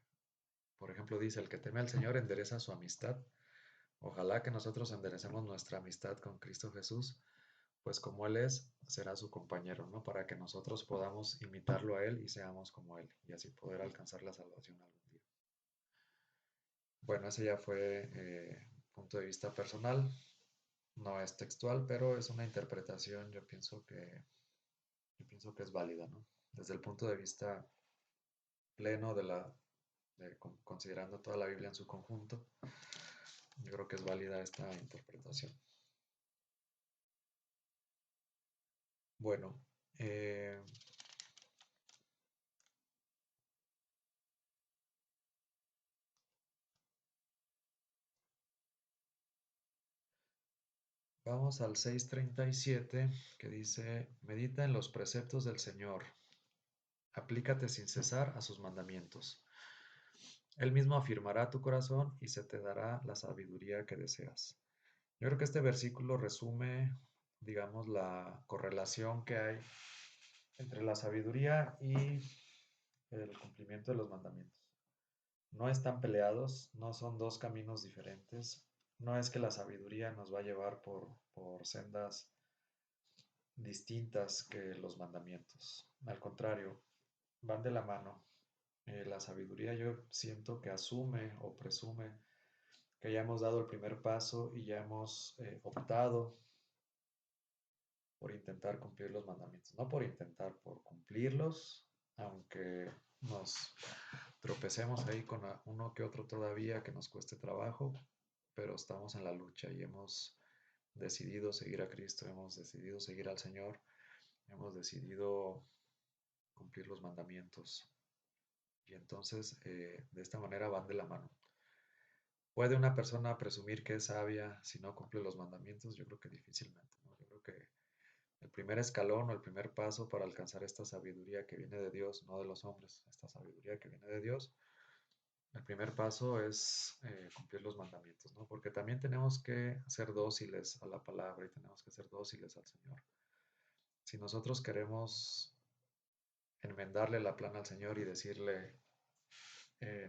por ejemplo, dice, el que teme al Señor endereza su amistad. Ojalá que nosotros enderecemos nuestra amistad con Cristo Jesús, pues como Él es, será su compañero, ¿no? Para que nosotros podamos imitarlo a Él y seamos como Él, y así poder alcanzar la salvación algún día. Bueno, ese ya fue punto de vista personal, no es textual, pero es una interpretación, yo pienso que es válida, ¿no? Desde el punto de vista pleno considerando toda la Biblia en su conjunto, yo creo que es válida esta interpretación. Bueno, eh, vamos al 6:37 que dice, medita en los preceptos del Señor, aplícate sin cesar a sus mandamientos. Él mismo afirmará tu corazón y se te dará la sabiduría que deseas. Yo creo que este versículo resume, digamos, la correlación que hay entre la sabiduría y el cumplimiento de los mandamientos. No están peleados, no son dos caminos diferentes. No es que la sabiduría nos va a llevar por sendas distintas que los mandamientos. Al contrario, van de la mano. La sabiduría yo siento que asume o presume que ya hemos dado el primer paso y ya hemos optado por intentar cumplir los mandamientos. No por intentar, por cumplirlos, aunque nos tropecemos ahí con uno que otro todavía que nos cueste trabajo, pero estamos en la lucha y hemos decidido seguir a Cristo, hemos decidido seguir al Señor, hemos decidido cumplir los mandamientos. Y entonces, de esta manera van de la mano. ¿Puede una persona presumir que es sabia si no cumple los mandamientos? Yo creo que difícilmente, ¿no? Yo creo que el primer escalón o el primer paso para alcanzar esta sabiduría que viene de Dios, no de los hombres, esta sabiduría que viene de Dios, el primer paso es cumplir los mandamientos, ¿no? Porque también tenemos que ser dóciles a la palabra y tenemos que ser dóciles al Señor. Si nosotros queremos enmendarle la plana al Señor y decirle,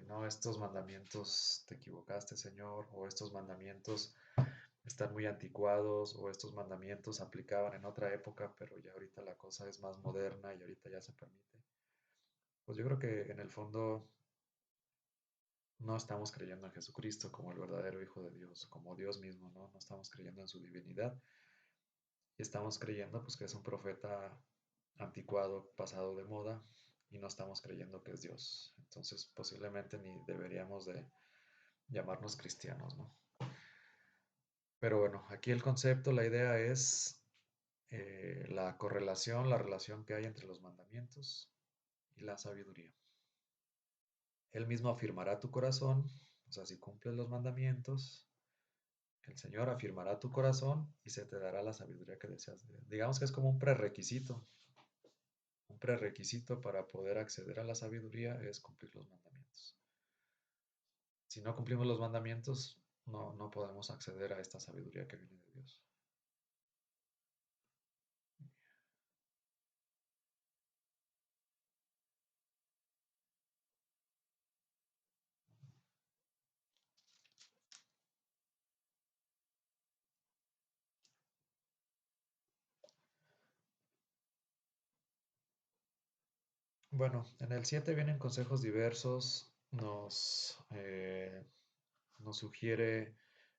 no, estos mandamientos te equivocaste, Señor, o estos mandamientos están muy anticuados, o estos mandamientos aplicaban en otra época, pero ya ahorita la cosa es más moderna y ahorita ya se permite. Pues yo creo que en el fondo no estamos creyendo en Jesucristo como el verdadero Hijo de Dios, como Dios mismo, ¿no? No estamos creyendo en su divinidad y estamos creyendo pues que es un profeta anticuado, pasado de moda y no estamos creyendo que es Dios. Entonces posiblemente ni deberíamos de llamarnos cristianos, ¿no? Pero bueno, aquí el concepto, la idea es la correlación, la relación que hay entre los mandamientos y la sabiduría. Él mismo afirmará tu corazón, o sea, si cumples los mandamientos, el Señor afirmará tu corazón y se te dará la sabiduría que deseas. Digamos que es como un prerequisito para poder acceder a la sabiduría es cumplir los mandamientos. Si no cumplimos los mandamientos, no podemos acceder a esta sabiduría que viene de Dios. Bueno, en el 7 vienen consejos diversos, nos sugiere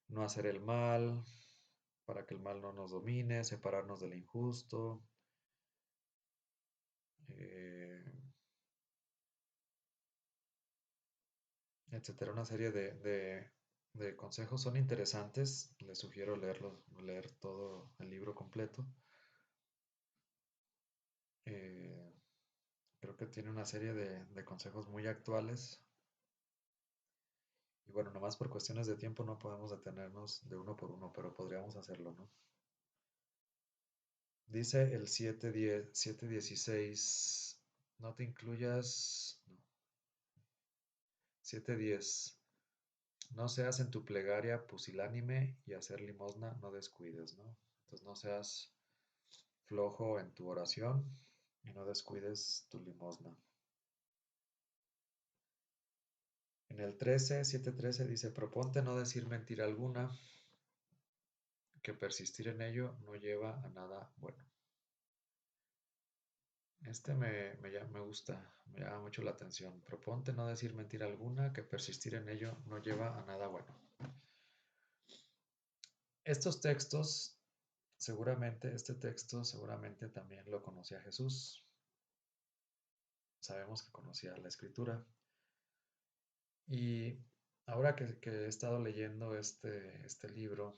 no hacer el mal, para que el mal no nos domine, separarnos del injusto, eh, etcétera. Una serie de consejos son interesantes. Les sugiero leer todo el libro completo. Eh, Creo que tiene una serie de consejos muy actuales. Y bueno, nomás por cuestiones de tiempo no podemos detenernos de uno por uno, pero podríamos hacerlo, ¿no? Dice el 7:16, no te incluyas, no, 7:10, no seas en tu plegaria pusilánime y hacer limosna no descuides, ¿no? Entonces no seas flojo en tu oración y no descuides tu limosna. En el 7:13 dice, proponte no decir mentira alguna, que persistir en ello no lleva a nada bueno. Este me gusta, me llama mucho la atención. Proponte no decir mentira alguna, que persistir en ello no lleva a nada bueno. Este texto seguramente también lo conocía Jesús. Sabemos que conocía la escritura. Y ahora que he estado leyendo este libro,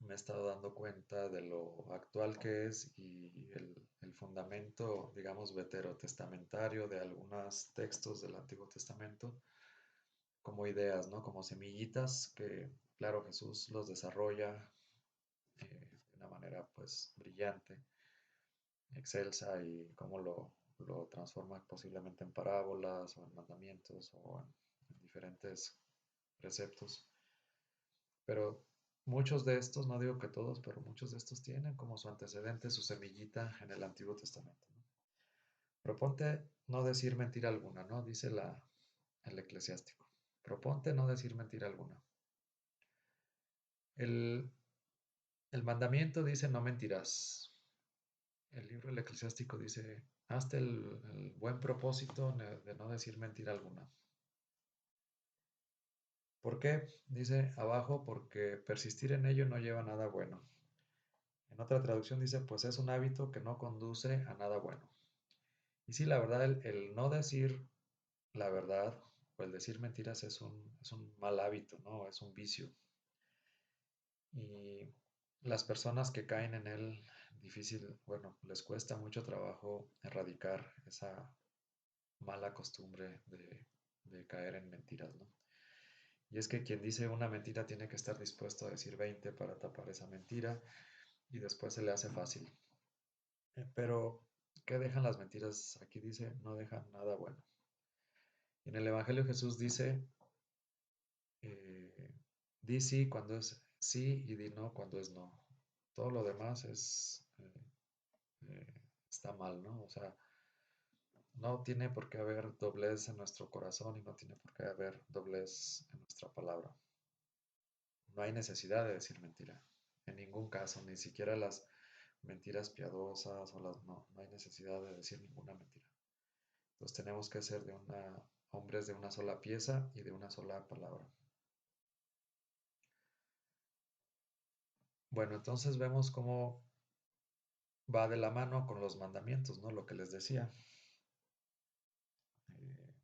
me he estado dando cuenta de lo actual que es y el fundamento, digamos, veterotestamentario de algunos textos del Antiguo Testamento como ideas, ¿no? Como semillitas que, claro, Jesús los desarrolla de una manera, pues, brillante, excelsa y cómo lo transforma posiblemente en parábolas o en mandamientos o en diferentes preceptos. Pero muchos de estos, no digo que todos, pero muchos de estos tienen como su antecedente, su semillita en el Antiguo Testamento, ¿no? Proponte no decir mentira alguna, ¿no? Dice el eclesiástico. Proponte no decir mentira alguna. El, el mandamiento dice no mentirás. El libro del eclesiástico dice, hazte el buen propósito de no decir mentira alguna. ¿Por qué? Dice abajo, porque persistir en ello no lleva a nada bueno. En otra traducción dice, pues es un hábito que no conduce a nada bueno. Y sí, la verdad, el no decir la verdad o el decir mentiras es un mal hábito, ¿no? Es un vicio. Y las personas que caen en él, difícil, bueno, les cuesta mucho trabajo erradicar esa mala costumbre de caer en mentiras, ¿no? Y es que quien dice una mentira tiene que estar dispuesto a decir 20 para tapar esa mentira y después se le hace fácil. Pero, ¿qué dejan las mentiras? Aquí dice, no dejan nada bueno. En el Evangelio Jesús dice, eh, di sí cuando es sí y di no cuando es no. Todo lo demás está mal, ¿no? O sea, no tiene por qué haber doblez en nuestro corazón y no tiene por qué haber doblez en nuestra palabra. No hay necesidad de decir mentira. En ningún caso, ni siquiera las mentiras piadosas o no hay necesidad de decir ninguna mentira. Entonces tenemos que ser hombres de una sola pieza y de una sola palabra. Bueno, entonces vemos cómo va de la mano con los mandamientos, ¿no? Lo que les decía. Eh,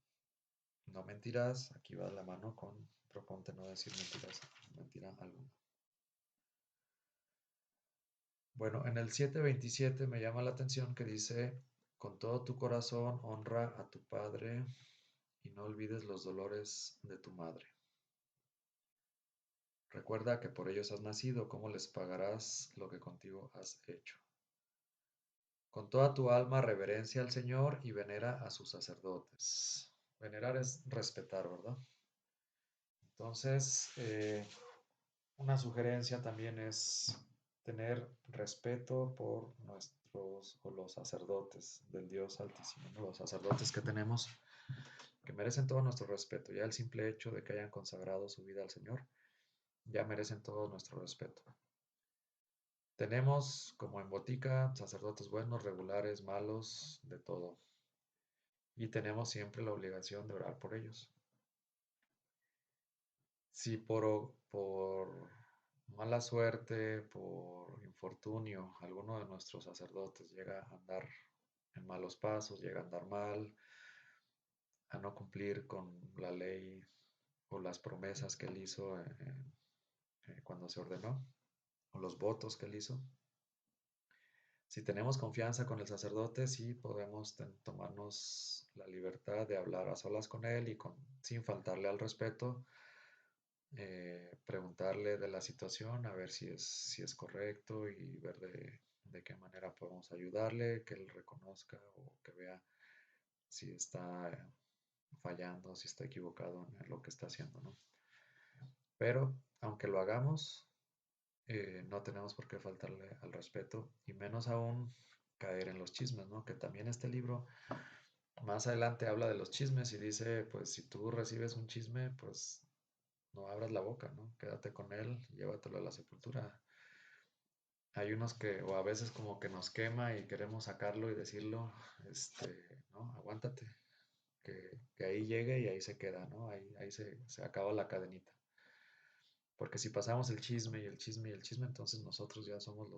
no mentirás, aquí va de la mano con proponte no decir mentiras, mentira alguna. Bueno, en el 7:27 me llama la atención que dice, con todo tu corazón honra a tu padre y no olvides los dolores de tu madre. Recuerda que por ellos has nacido, ¿cómo les pagarás lo que contigo has hecho? Con toda tu alma reverencia al Señor y venera a sus sacerdotes. Venerar es respetar, ¿verdad? Entonces, una sugerencia también es tener respeto por nuestros o los sacerdotes del Dios Altísimo, ¿no? Los sacerdotes que tenemos, que merecen todo nuestro respeto. Ya el simple hecho de que hayan consagrado su vida al Señor, ya merecen todo nuestro respeto. Tenemos, como en botica, sacerdotes buenos, regulares, malos, de todo. Y tenemos siempre la obligación de orar por ellos. Si por mala suerte, por infortunio, alguno de nuestros sacerdotes llega a andar en malos pasos, llega a andar mal, a no cumplir con la ley o las promesas que él hizo cuando se ordenó, o los votos que él hizo. Si tenemos confianza con el sacerdote, sí podemos tomarnos la libertad de hablar a solas con él y sin faltarle al respeto, preguntarle de la situación, a ver si es correcto y ver de qué manera podemos ayudarle, que él reconozca o que vea si está fallando, si está equivocado en lo que está haciendo, ¿no? Pero aunque lo hagamos, no tenemos por qué faltarle al respeto y menos aún caer en los chismes, ¿no? Que también este libro más adelante habla de los chismes y dice, pues si tú recibes un chisme, pues no abras la boca, ¿no? Quédate con él, llévatelo a la sepultura. Hay unos que, o a veces como que nos quema y queremos sacarlo y decirlo, no, aguántate, que ahí llegue y ahí se queda, ¿no? Ahí se acaba la cadenita. Porque si pasamos el chisme y el chisme y el chisme, entonces nosotros ya somos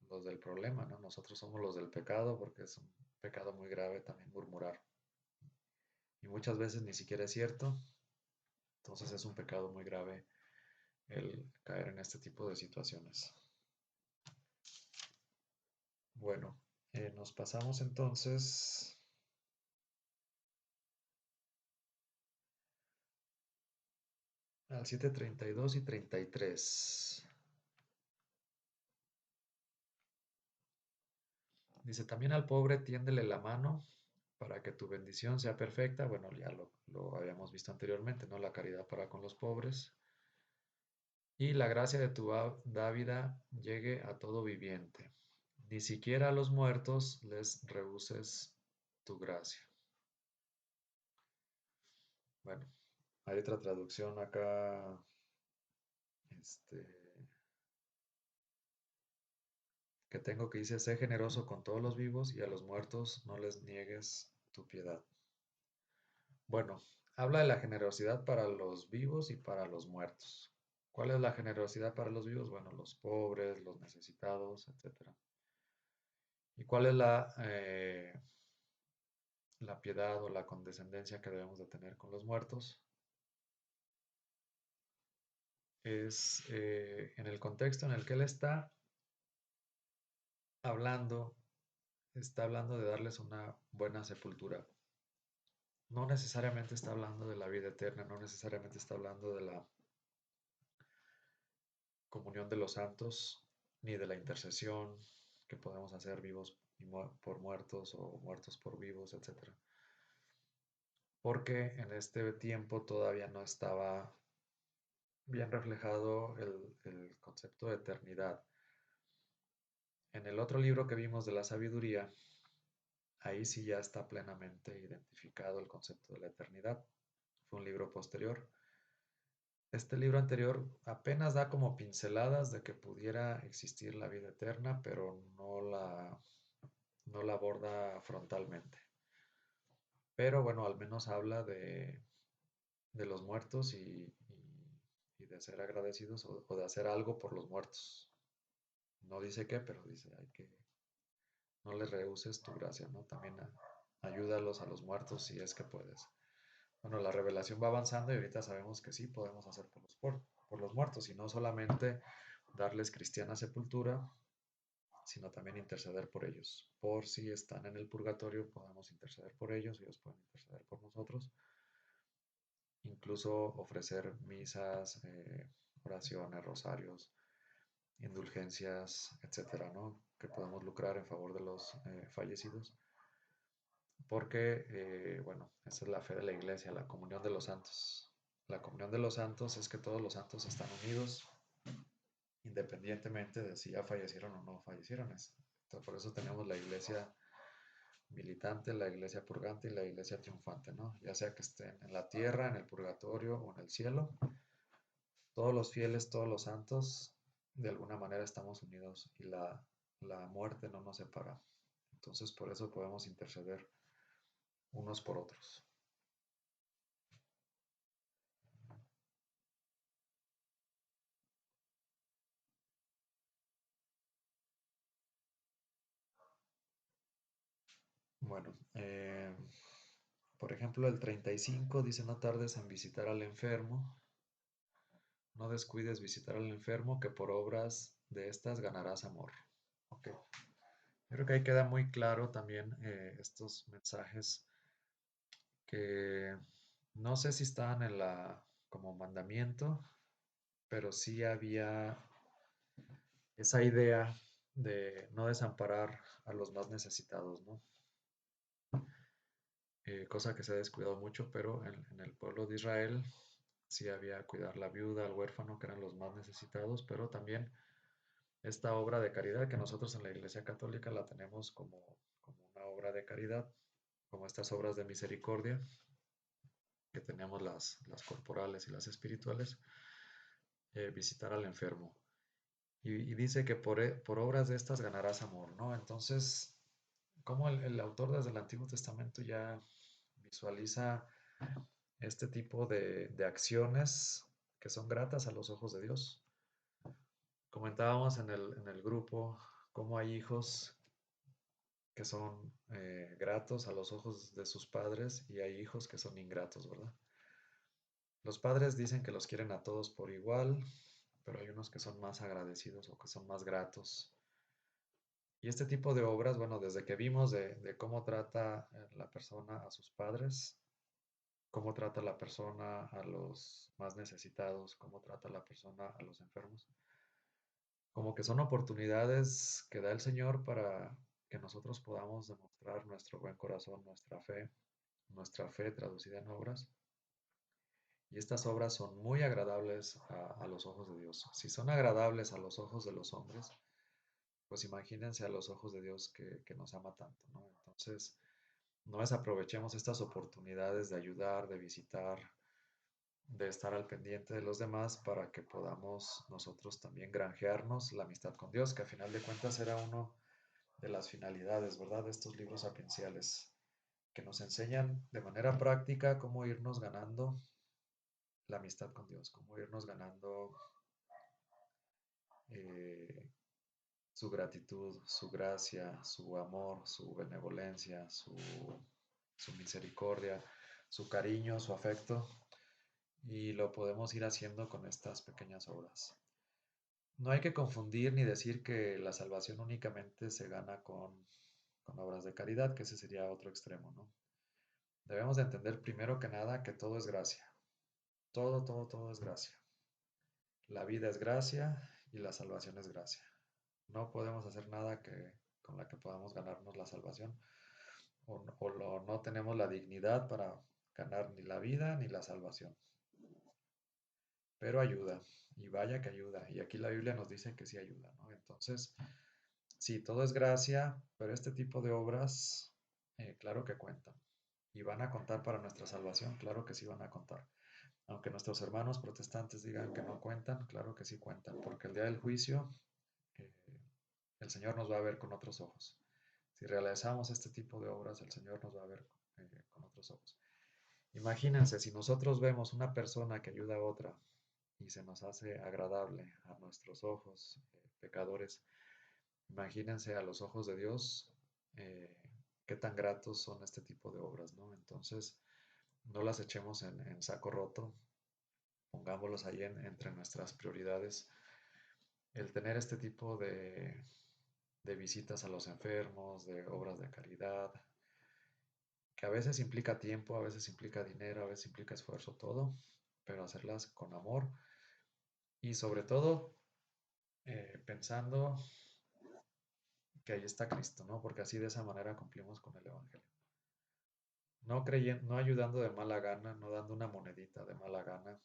los del problema, ¿no? Nosotros somos los del pecado, porque es un pecado muy grave también murmurar. Y muchas veces ni siquiera es cierto, entonces es un pecado muy grave el caer en este tipo de situaciones. Bueno, nos pasamos entonces al 7:32 y 33. Dice, también al pobre tiéndele la mano para que tu bendición sea perfecta. Bueno, ya lo habíamos visto anteriormente, ¿no? La caridad para con los pobres. Y la gracia de tu dávida llegue a todo viviente. Ni siquiera a los muertos les rehuses tu gracia. Bueno, hay otra traducción acá, este, que tengo que dice, sé generoso con todos los vivos y a los muertos no les niegues tu piedad. Bueno, habla de la generosidad para los vivos y para los muertos. ¿Cuál es la generosidad para los vivos? Bueno, los pobres, los necesitados, etcétera. ¿Y cuál es la piedad o la condescendencia que debemos de tener con los muertos? Es en el contexto en el que él hablando, está hablando de darles una buena sepultura. No necesariamente está hablando de la vida eterna, no necesariamente está hablando de la comunión de los santos, ni de la intercesión que podemos hacer vivos por muertos o muertos por vivos, etcétera. Porque en este tiempo todavía no estaba bien reflejado el concepto de eternidad. En el otro libro que vimos de la sabiduría, ahí sí ya está plenamente identificado el concepto de la eternidad. Fue un libro posterior. Este libro anterior apenas da como pinceladas de que pudiera existir la vida eterna, pero no la aborda frontalmente. Pero bueno, al menos habla de los muertos y de ser agradecidos o de hacer algo por los muertos. No dice qué, pero dice, no les rehuses tu gracia, ¿no? También ayúdalos a los muertos si es que puedes. Bueno, la revelación va avanzando y ahorita sabemos que sí podemos hacer por los muertos y no solamente darles cristiana sepultura, sino también interceder por ellos. Por si están en el purgatorio, podemos interceder por ellos, ellos pueden interceder por nosotros. Incluso ofrecer misas, oraciones, rosarios, indulgencias, etcétera, ¿no? Que podemos lucrar en favor de los fallecidos. Porque, bueno, esa es la fe de la iglesia, la comunión de los santos. La comunión de los santos es que todos los santos están unidos independientemente de si ya fallecieron o no fallecieron. Entonces, por eso tenemos la iglesia militante, la iglesia purgante y la iglesia triunfante, ¿no? Ya sea que estén en la tierra, en el purgatorio o en el cielo, todos los fieles, todos los santos, de alguna manera estamos unidos y la muerte no nos separa. Entonces, por eso podemos interceder unos por otros. Bueno, por ejemplo, el 35 dice: no tardes en visitar al enfermo, no descuides visitar al enfermo, que por obras de estas ganarás amor. Ok. Yo creo que ahí queda muy claro también estos mensajes que no sé si estaban en la como mandamiento, pero sí había esa idea de no desamparar a los más necesitados, ¿no? Cosa que se ha descuidado mucho, pero en el pueblo de Israel sí había cuidar la viuda, al huérfano, que eran los más necesitados, pero también esta obra de caridad que nosotros en la Iglesia Católica la tenemos como una obra de caridad, como estas obras de misericordia, que tenemos las corporales y las espirituales, visitar al enfermo. Y dice que por obras de estas ganarás amor, ¿no? Entonces, como el autor desde el Antiguo Testamento ya visualiza este tipo de acciones que son gratas a los ojos de Dios. Comentábamos en el grupo cómo hay hijos que son gratos a los ojos de sus padres y hay hijos que son ingratos, ¿verdad? Los padres dicen que los quieren a todos por igual, pero hay unos que son más agradecidos o que son más gratos. Y este tipo de obras, bueno, desde que vimos de cómo trata la persona a sus padres, cómo trata la persona a los más necesitados, cómo trata la persona a los enfermos, como que son oportunidades que da el Señor para que nosotros podamos demostrar nuestro buen corazón, nuestra fe traducida en obras. Y estas obras son muy agradables a los ojos de Dios. Si son agradables a los ojos de los hombres, pues imagínense a los ojos de Dios que nos ama tanto, ¿no? Entonces, no desaprovechemos estas oportunidades de ayudar, de visitar, de estar al pendiente de los demás para que podamos nosotros también granjearnos la amistad con Dios, que a final de cuentas era uno de las finalidades, ¿verdad? De estos libros sapienciales, que nos enseñan de manera práctica cómo irnos ganando la amistad con Dios, cómo irnos ganando eh, su gratitud, su gracia, su amor, su benevolencia, su misericordia, su cariño, su afecto, y lo podemos ir haciendo con estas pequeñas obras. No hay que confundir ni decir que la salvación únicamente se gana con obras de caridad, que ese sería otro extremo, ¿no? Debemos de entender primero que nada que todo es gracia. Todo, todo, todo es gracia. La vida es gracia y la salvación es gracia. No podemos hacer nada con la que podamos ganarnos la salvación o no tenemos la dignidad para ganar ni la vida ni la salvación. Pero ayuda, y vaya que ayuda. Y aquí la Biblia nos dice que sí ayuda, ¿no? Entonces, sí, todo es gracia, pero este tipo de obras, claro que cuentan. Y van a contar para nuestra salvación, claro que sí van a contar. Aunque nuestros hermanos protestantes digan que no cuentan, claro que sí cuentan, porque el día del juicio eh, el Señor nos va a ver con otros ojos. Si realizamos este tipo de obras, el Señor nos va a ver con otros ojos. Imagínense, si nosotros vemos una persona que ayuda a otra y se nos hace agradable a nuestros ojos, pecadores, imagínense a los ojos de Dios eh, qué tan gratos son este tipo de obras, ¿no? Entonces, no las echemos en saco roto, pongámoslos ahí entre nuestras prioridades. El tener este tipo de visitas a los enfermos, de obras de caridad, que a veces implica tiempo, a veces implica dinero, a veces implica esfuerzo, todo, pero hacerlas con amor y sobre todo pensando que ahí está Cristo, ¿no? Porque así de esa manera cumplimos con el Evangelio. No creyendo, no ayudando de mala gana, no dando una monedita de mala gana,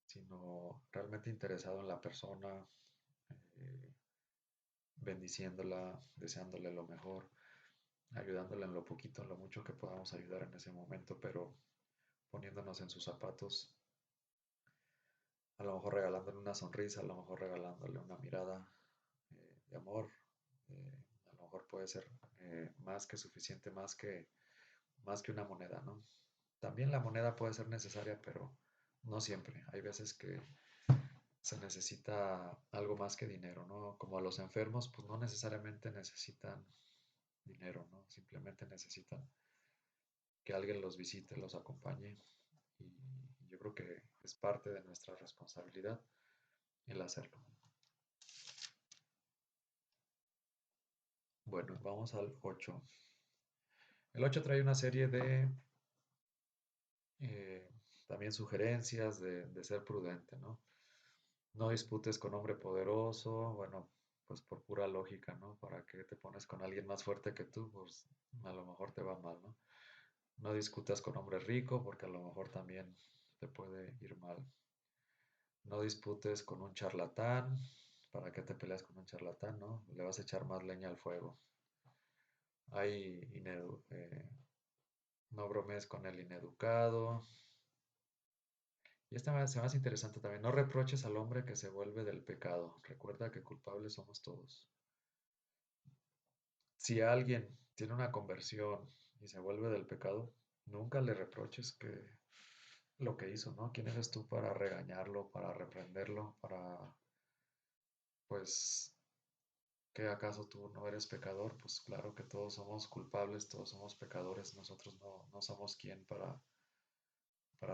sino realmente interesado en la persona, eh, bendiciéndola, deseándole lo mejor, ayudándola en lo poquito, en lo mucho que podamos ayudar en ese momento, pero poniéndonos en sus zapatos, a lo mejor regalándole una sonrisa, a lo mejor regalándole una mirada de amor, a lo mejor puede ser más que suficiente, más que una moneda, ¿no? También la moneda puede ser necesaria, pero no siempre. Hay veces que se necesita algo más que dinero, ¿no? Como a los enfermos, pues no necesariamente necesitan dinero, ¿no? Simplemente necesitan que alguien los visite, los acompañe y yo creo que es parte de nuestra responsabilidad el hacerlo. Bueno, vamos al 8. El 8 trae una serie de eh, también sugerencias de ser prudente, ¿no? No disputes con hombre poderoso, bueno, pues por pura lógica, ¿no? ¿Para qué te pones con alguien más fuerte que tú? Pues a lo mejor te va mal, ¿no? No discutas con hombre rico porque a lo mejor también te puede ir mal. No disputes con un charlatán. ¿Para qué te peleas con un charlatán, no? Le vas a echar más leña al fuego. No bromees con el ineducado. Y esta se me hace interesante también. No reproches al hombre que se vuelve del pecado. Recuerda que culpables somos todos. Si alguien tiene una conversión y se vuelve del pecado, nunca le reproches que lo que hizo, ¿no? ¿Quién eres tú para regañarlo, para reprenderlo, pues, ¿qué acaso tú no eres pecador? Pues claro que todos somos culpables, todos somos pecadores, nosotros no somos quien para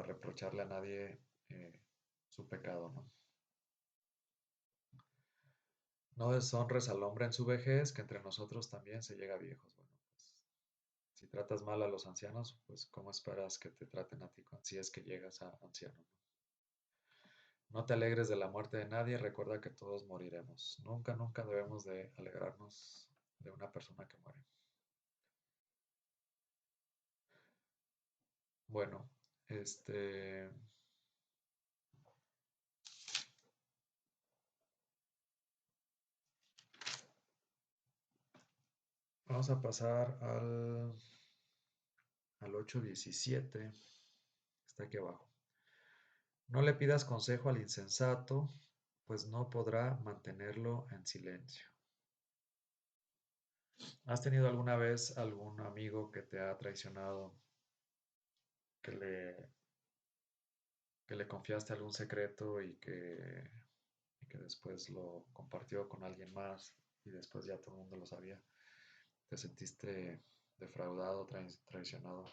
reprocharle a nadie su pecado, ¿no? No deshonres al hombre en su vejez, que entre nosotros también se llega a viejos. Bueno, pues si tratas mal a los ancianos, pues ¿cómo esperas que te traten a ti si es que llegas a anciano, ¿no? No te alegres de la muerte de nadie, recuerda que todos moriremos. Nunca, nunca debemos de alegrarnos de una persona que muere. Bueno, este, vamos a pasar al 8:17. Está aquí abajo. No le pidas consejo al insensato, pues no podrá mantenerlo en silencio. ¿Has tenido alguna vez algún amigo que te ha traicionado, que le, que le confiaste algún secreto y que después lo compartió con alguien más y después ya todo el mundo lo sabía? ¿Te sentiste defraudado, traicionado?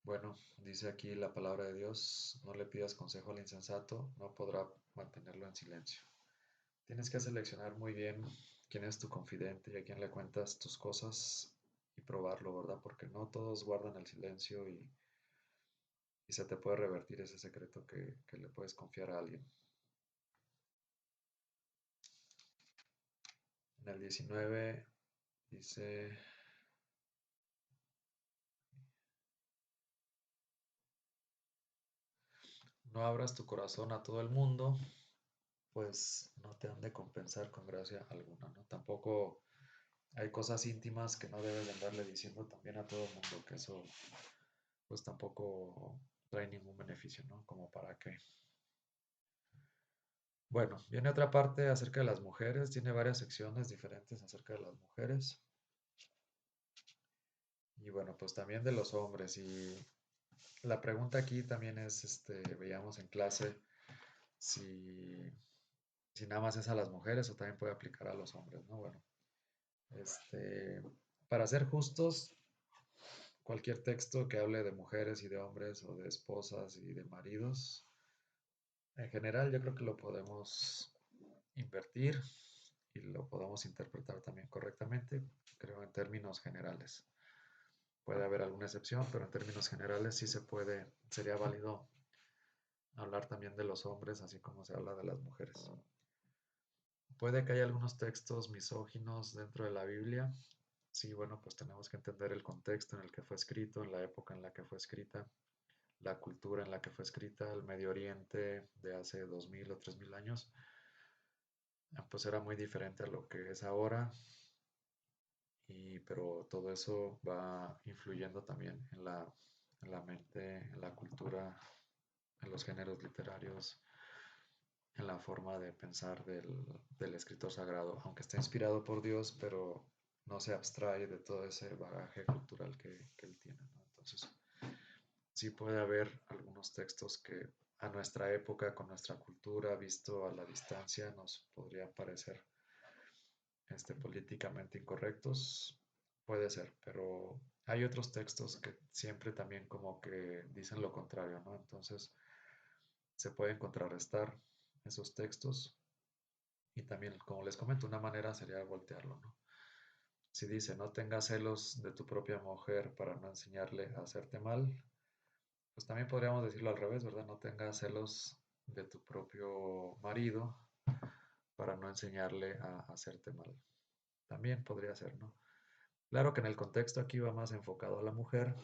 Bueno, dice aquí la palabra de Dios, no le pidas consejo al insensato, no podrá mantenerlo en silencio. Tienes que seleccionar muy bien quién es tu confidente y a quién le cuentas tus cosas y probarlo, ¿verdad? Porque no todos guardan el silencio y se te puede revertir ese secreto que le puedes confiar a alguien. En el 19 dice, no abras tu corazón a todo el mundo, pues no te han de compensar con gracia alguna, ¿no? Tampoco hay cosas íntimas que no debes de andarle diciendo también a todo el mundo, que eso pues tampoco trae ningún beneficio, ¿no? Como para qué. Bueno, viene otra parte acerca de las mujeres, tiene varias secciones diferentes acerca de las mujeres y bueno, pues también de los hombres y la pregunta aquí también es, veíamos en clase si, si nada más es a las mujeres o también puede aplicar a los hombres, ¿no? Bueno, este, para ser justos, cualquier texto que hable de mujeres y de hombres o de esposas y de maridos, en general yo creo que lo podemos invertir y lo podemos interpretar también correctamente, creo en términos generales. Puede haber alguna excepción, pero en términos generales sí se puede, sería válido hablar también de los hombres, así como se habla de las mujeres. Puede que haya algunos textos misóginos dentro de la Biblia. Sí, bueno, pues tenemos que entender el contexto en el que fue escrito, en la época en la que fue escrita, la cultura en la que fue escrita, el Medio Oriente de hace 2000 o 3000 años, pues era muy diferente a lo que es ahora, pero todo eso va influyendo también en la mente, en la cultura, en los géneros literarios, en la forma de pensar del escritor sagrado, aunque está inspirado por Dios, pero no se abstrae de todo ese bagaje cultural que él tiene, ¿no? Entonces, sí puede haber algunos textos que a nuestra época, con nuestra cultura, visto a la distancia, nos podría parecer políticamente incorrectos, puede ser, pero hay otros textos que siempre también como que dicen lo contrario, ¿no? Entonces se pueden contrarrestar esos textos y también, como les comento, una manera sería voltearlo, ¿no? Si dice, no tengas celos de tu propia mujer para no enseñarle a hacerte mal, pues también podríamos decirlo al revés, ¿verdad? No tengas celos de tu propio marido para no enseñarle a hacerte mal. También podría ser, ¿no? Claro que en el contexto aquí va más enfocado a la mujer,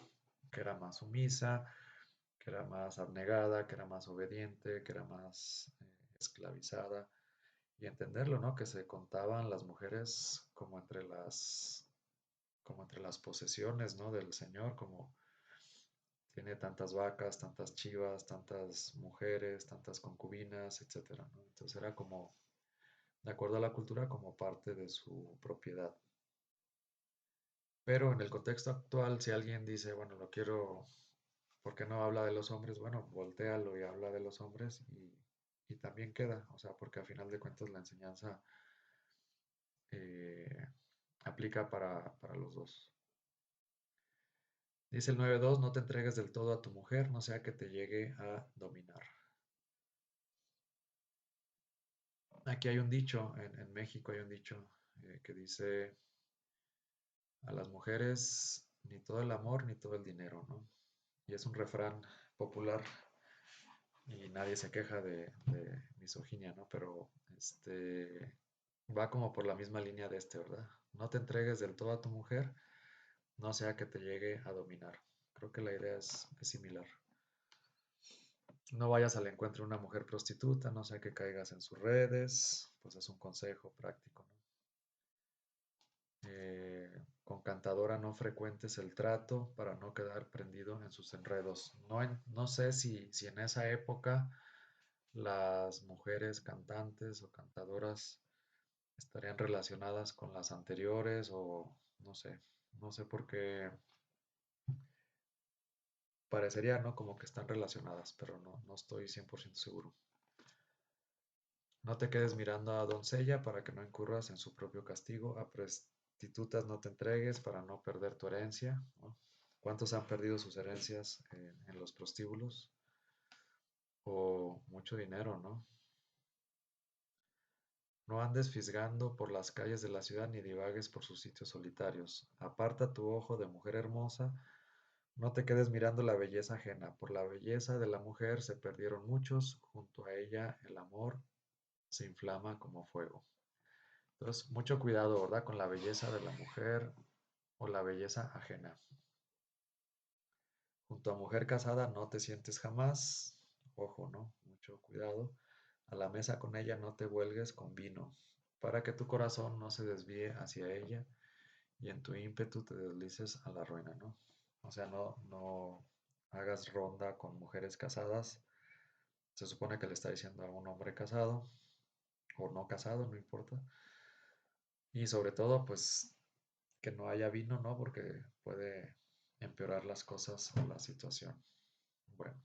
que era más sumisa, que era más abnegada, que era más obediente, que era más esclavizada. Y entenderlo, ¿no? Que se contaban las mujeres como entre las posesiones, ¿no? Del Señor, como tiene tantas vacas, tantas chivas, tantas mujeres, tantas concubinas, etcétera, ¿no? Entonces era como, de acuerdo a la cultura, como parte de su propiedad. Pero en el contexto actual, si alguien dice, bueno, lo quiero, ¿por qué no habla de los hombres? Bueno, voltéalo y habla de los hombres y también queda, o sea, porque a final de cuentas la enseñanza eh, aplica para los dos. Dice el 9.2, no te entregues del todo a tu mujer, no sea que te llegue a dominar. Aquí hay un dicho, en México hay un dicho que dice, a las mujeres ni todo el amor ni todo el dinero, ¿no? Y es un refrán popular y nadie se queja de misoginia, ¿no? Pero va como por la misma línea de ¿verdad? No te entregues del todo a tu mujer, no sea que te llegue a dominar. Creo que la idea es similar. No vayas al encuentro de una mujer prostituta, no sea que caigas en sus redes, pues es un consejo práctico, ¿no? Con cantadora no frecuentes el trato para no quedar prendido en sus enredos. No sé si en esa época las mujeres cantantes o cantadoras estarían relacionadas con las anteriores o no sé por qué parecería, ¿no? Como que están relacionadas, pero no estoy 100% seguro. No te quedes mirando a doncella para que no incurras en su propio castigo. A prostitutas no te entregues para no perder tu herencia, ¿no? ¿Cuántos han perdido sus herencias en los prostíbulos? O mucho dinero, ¿no? No andes fisgando por las calles de la ciudad ni divagues por sus sitios solitarios. Aparta tu ojo de mujer hermosa, no te quedes mirando la belleza ajena. Por la belleza de la mujer se perdieron muchos, junto a ella el amor se inflama como fuego. Entonces, mucho cuidado, ¿verdad? Con la belleza de la mujer o la belleza ajena. Junto a mujer casada no te sientes jamás. Ojo, ¿no? Mucho cuidado. A la mesa con ella no te huelgues con vino, para que tu corazón no se desvíe hacia ella y en tu ímpetu te deslices a la ruina, ¿no? O sea, no hagas ronda con mujeres casadas. Se supone que le está diciendo a un hombre casado o no casado, no importa. Y sobre todo, pues que no haya vino, ¿no? Porque puede empeorar las cosas o la situación. Bueno,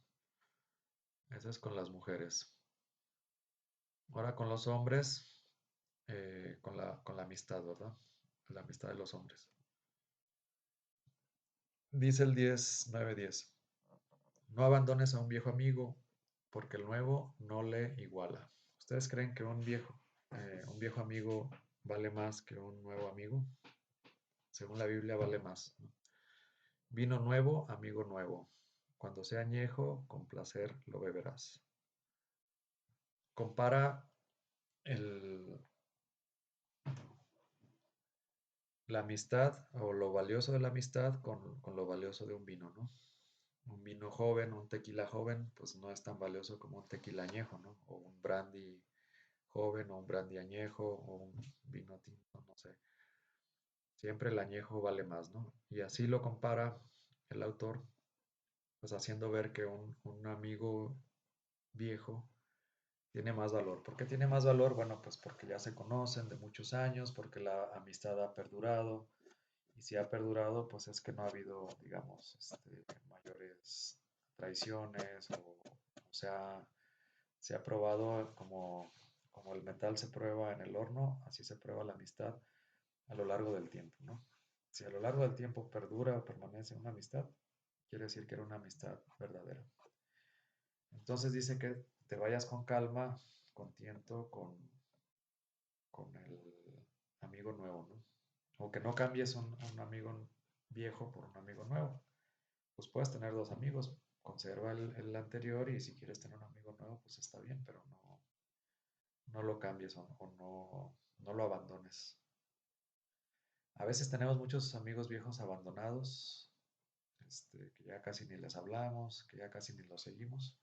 eso es con las mujeres. Ahora con los hombres, con la amistad, ¿verdad? La amistad de los hombres. Dice el 10:9-10. No abandones a un viejo amigo, porque el nuevo no le iguala. ¿Ustedes creen que un viejo amigo vale más que un nuevo amigo? Según la Biblia vale más, ¿no? Vino nuevo, amigo nuevo. Cuando sea añejo, con placer lo beberás. Compara el, la amistad o lo valioso de la amistad con lo valioso de un vino, ¿no? Un vino joven, un tequila joven, pues no es tan valioso como un tequila añejo, ¿no? O un brandy joven o un brandy añejo o un vino tinto, no sé. Siempre el añejo vale más, ¿no? Y así lo compara el autor, pues haciendo ver que un amigo viejo tiene más valor. ¿Por qué tiene más valor? Bueno, pues porque ya se conocen de muchos años, porque la amistad ha perdurado. Y si ha perdurado, pues es que no ha habido, digamos, mayores traiciones o se ha probado como como el metal se prueba en el horno, así se prueba la amistad a lo largo del tiempo, ¿no? Si a lo largo del tiempo perdura o permanece una amistad, quiere decir que era una amistad verdadera. Entonces dice que te vayas con calma, con tiento, con el amigo nuevo, ¿no? O que no cambies un amigo viejo por un amigo nuevo. Pues puedes tener dos amigos, conserva el anterior y si quieres tener un amigo nuevo, pues está bien, pero no lo cambies o no lo abandones. A veces tenemos muchos amigos viejos abandonados, que ya casi ni les hablamos, que ya casi ni los seguimos.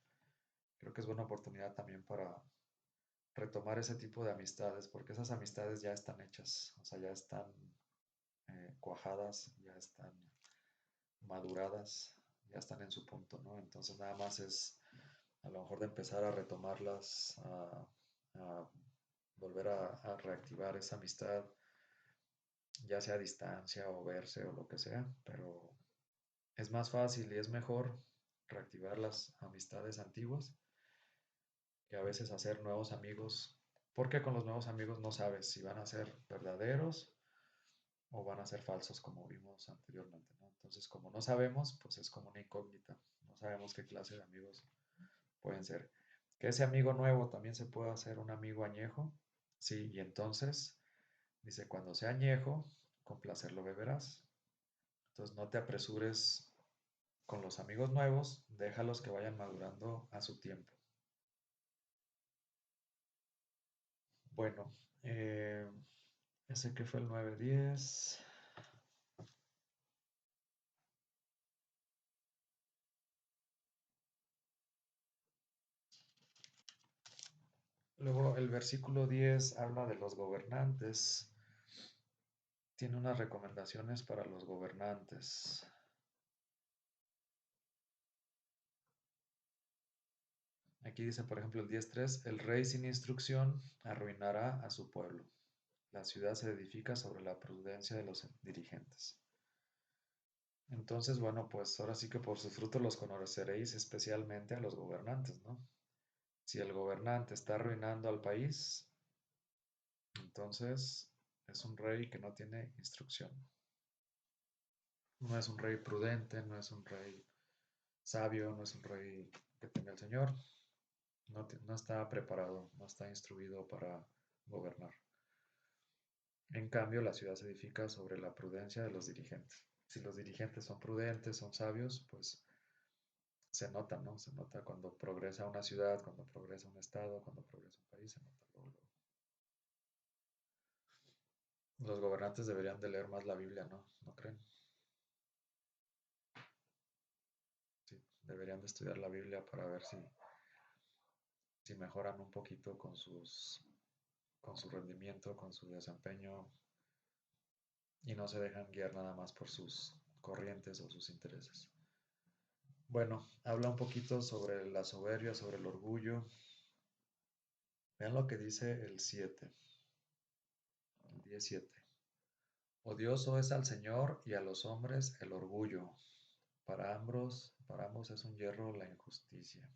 Creo que es buena oportunidad también para retomar ese tipo de amistades, porque esas amistades ya están hechas, o sea, ya están cuajadas, ya están maduradas, ya están en su punto, ¿no? Entonces nada más es a lo mejor de empezar a retomarlas, a volver a reactivar esa amistad, ya sea a distancia o verse o lo que sea, pero es más fácil y es mejor reactivar las amistades antiguas que a veces hacer nuevos amigos, porque con los nuevos amigos no sabes si van a ser verdaderos o van a ser falsos como vimos anteriormente, ¿no? Entonces, como no sabemos, pues es como una incógnita, no sabemos qué clase de amigos pueden ser. Que ese amigo nuevo también se puede hacer un amigo añejo, sí, y entonces dice, cuando sea añejo, con placer lo beberás. Entonces no te apresures con los amigos nuevos, déjalos que vayan madurando a su tiempo. Bueno, ese que fue el 9-10. Luego el versículo 10 habla de los gobernantes. Tiene unas recomendaciones para los gobernantes. Aquí dice, por ejemplo, el 10:3, el rey sin instrucción arruinará a su pueblo. La ciudad se edifica sobre la prudencia de los dirigentes. Entonces, bueno, pues ahora sí que por sus frutos los conoceréis, especialmente a los gobernantes, ¿no? Si el gobernante está arruinando al país, entonces es un rey que no tiene instrucción. No es un rey prudente, no es un rey sabio, no es un rey que tenga el Señor. No está preparado, no está instruido para gobernar. En cambio, la ciudad se edifica sobre la prudencia de los dirigentes. Si los dirigentes son prudentes, son sabios, pues se nota, ¿no? Se nota cuando progresa una ciudad, cuando progresa un estado, cuando progresa un país, se nota luego, luego. Los gobernantes deberían de leer más la Biblia, ¿no? ¿No creen? Sí, deberían de estudiar la Biblia para ver si mejoran un poquito con su rendimiento, con su desempeño y no se dejan guiar nada más por sus corrientes o sus intereses. Bueno, habla un poquito sobre la soberbia, sobre el orgullo. Vean lo que dice el 7, el 17. Odioso es al Señor y a los hombres el orgullo. Para ambos es un hierro la injusticia.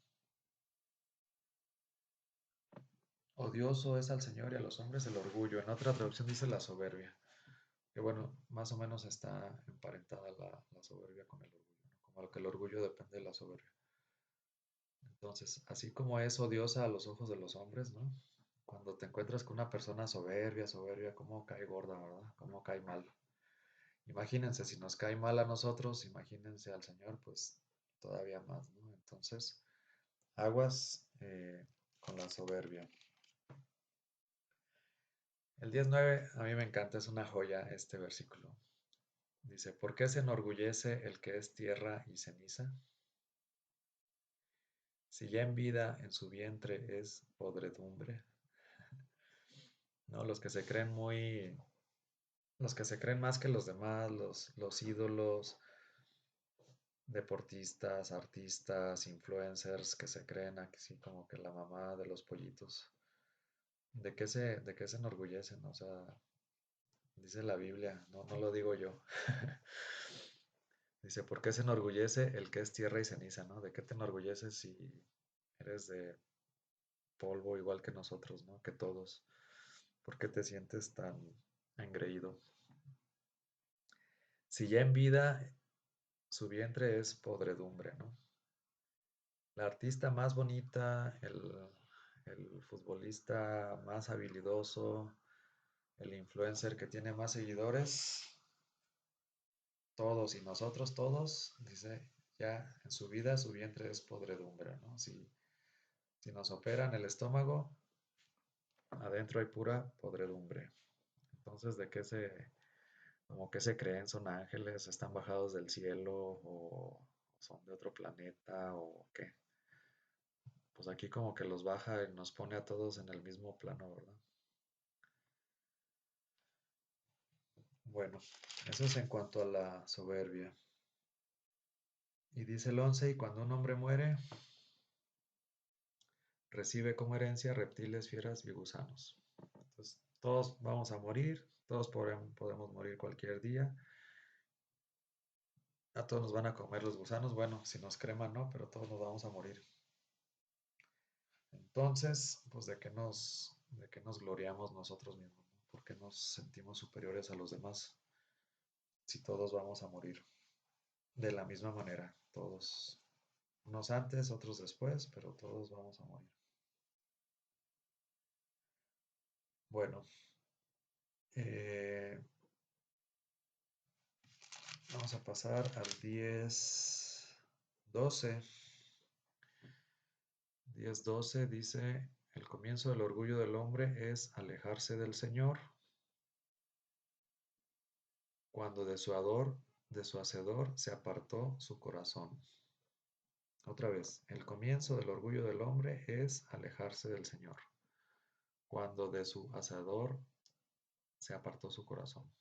Odioso es al Señor y a los hombres el orgullo. En otra traducción dice la soberbia. Que bueno, más o menos está emparentada la soberbia con el orgullo, ¿no? Como que el orgullo depende de la soberbia. Entonces, así como es odiosa a los ojos de los hombres, ¿no? Cuando te encuentras con una persona soberbia, soberbia, cómo cae gorda, ¿verdad? Cómo cae mal. Imagínense, si nos cae mal a nosotros, imagínense al Señor, pues todavía más, ¿no? Entonces, aguas con la soberbia. El 19 a mí me encanta, es una joya este versículo. Dice, ¿por qué se enorgullece el que es tierra y ceniza? Si ya en vida en su vientre es podredumbre, ¿no? Los que se creen más que los demás, los ídolos, deportistas, artistas, influencers que se creen así como que la mamá de los pollitos. De qué se enorgullecen? O sea, dice la Biblia, no lo digo yo. Dice, ¿por qué se enorgullece el que es tierra y ceniza, ¿no? ¿De qué te enorgulleces si eres polvo igual que nosotros, ¿no? Que todos. ¿Por qué te sientes tan engreído? Si ya en vida su vientre es podredumbre, ¿no? La artista más bonita, el futbolista más habilidoso, el influencer que tiene más seguidores, todos y nosotros todos, dice, ya en su vida su vientre es podredumbre, ¿no? Si nos operan el estómago, adentro hay pura podredumbre. Entonces, ¿de qué como que se creen? ¿Son ángeles? ¿Están bajados del cielo? ¿O son de otro planeta? ¿O qué? Pues aquí como que los baja y nos pone a todos en el mismo plano, ¿verdad? Bueno, eso es en cuanto a la soberbia. Y dice el 11, y cuando un hombre muere, recibe como herencia reptiles, fieras y gusanos. Entonces, todos vamos a morir, todos podemos morir cualquier día. A todos nos van a comer los gusanos, bueno, si nos creman, no, pero todos nos vamos a morir. Entonces, pues de qué nos gloriamos nosotros mismos, ¿no? ¿Por qué nos sentimos superiores a los demás si todos vamos a morir? De la misma manera, todos, unos antes, otros después, pero todos vamos a morir. Bueno, eh, vamos a pasar al 10:12. 10:12 dice, el comienzo del orgullo del hombre es alejarse del Señor, cuando de su hacedor se apartó su corazón. Otra vez, el comienzo del orgullo del hombre es alejarse del Señor, cuando de su hacedor se apartó su corazón.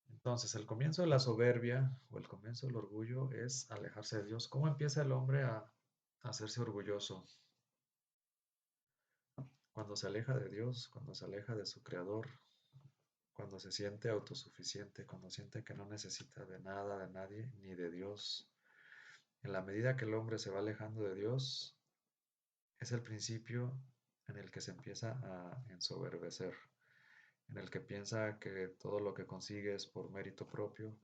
Entonces, el comienzo de la soberbia o el comienzo del orgullo es alejarse de Dios. ¿Cómo empieza el hombre a hacerse orgulloso? Cuando se aleja de Dios, cuando se aleja de su creador, cuando se siente autosuficiente, cuando siente que no necesita de nada, de nadie, ni de Dios. En la medida que el hombre se va alejando de Dios, es el principio en el que se empieza a ensoberbecer, en el que piensa que todo lo que consigue es por mérito propio,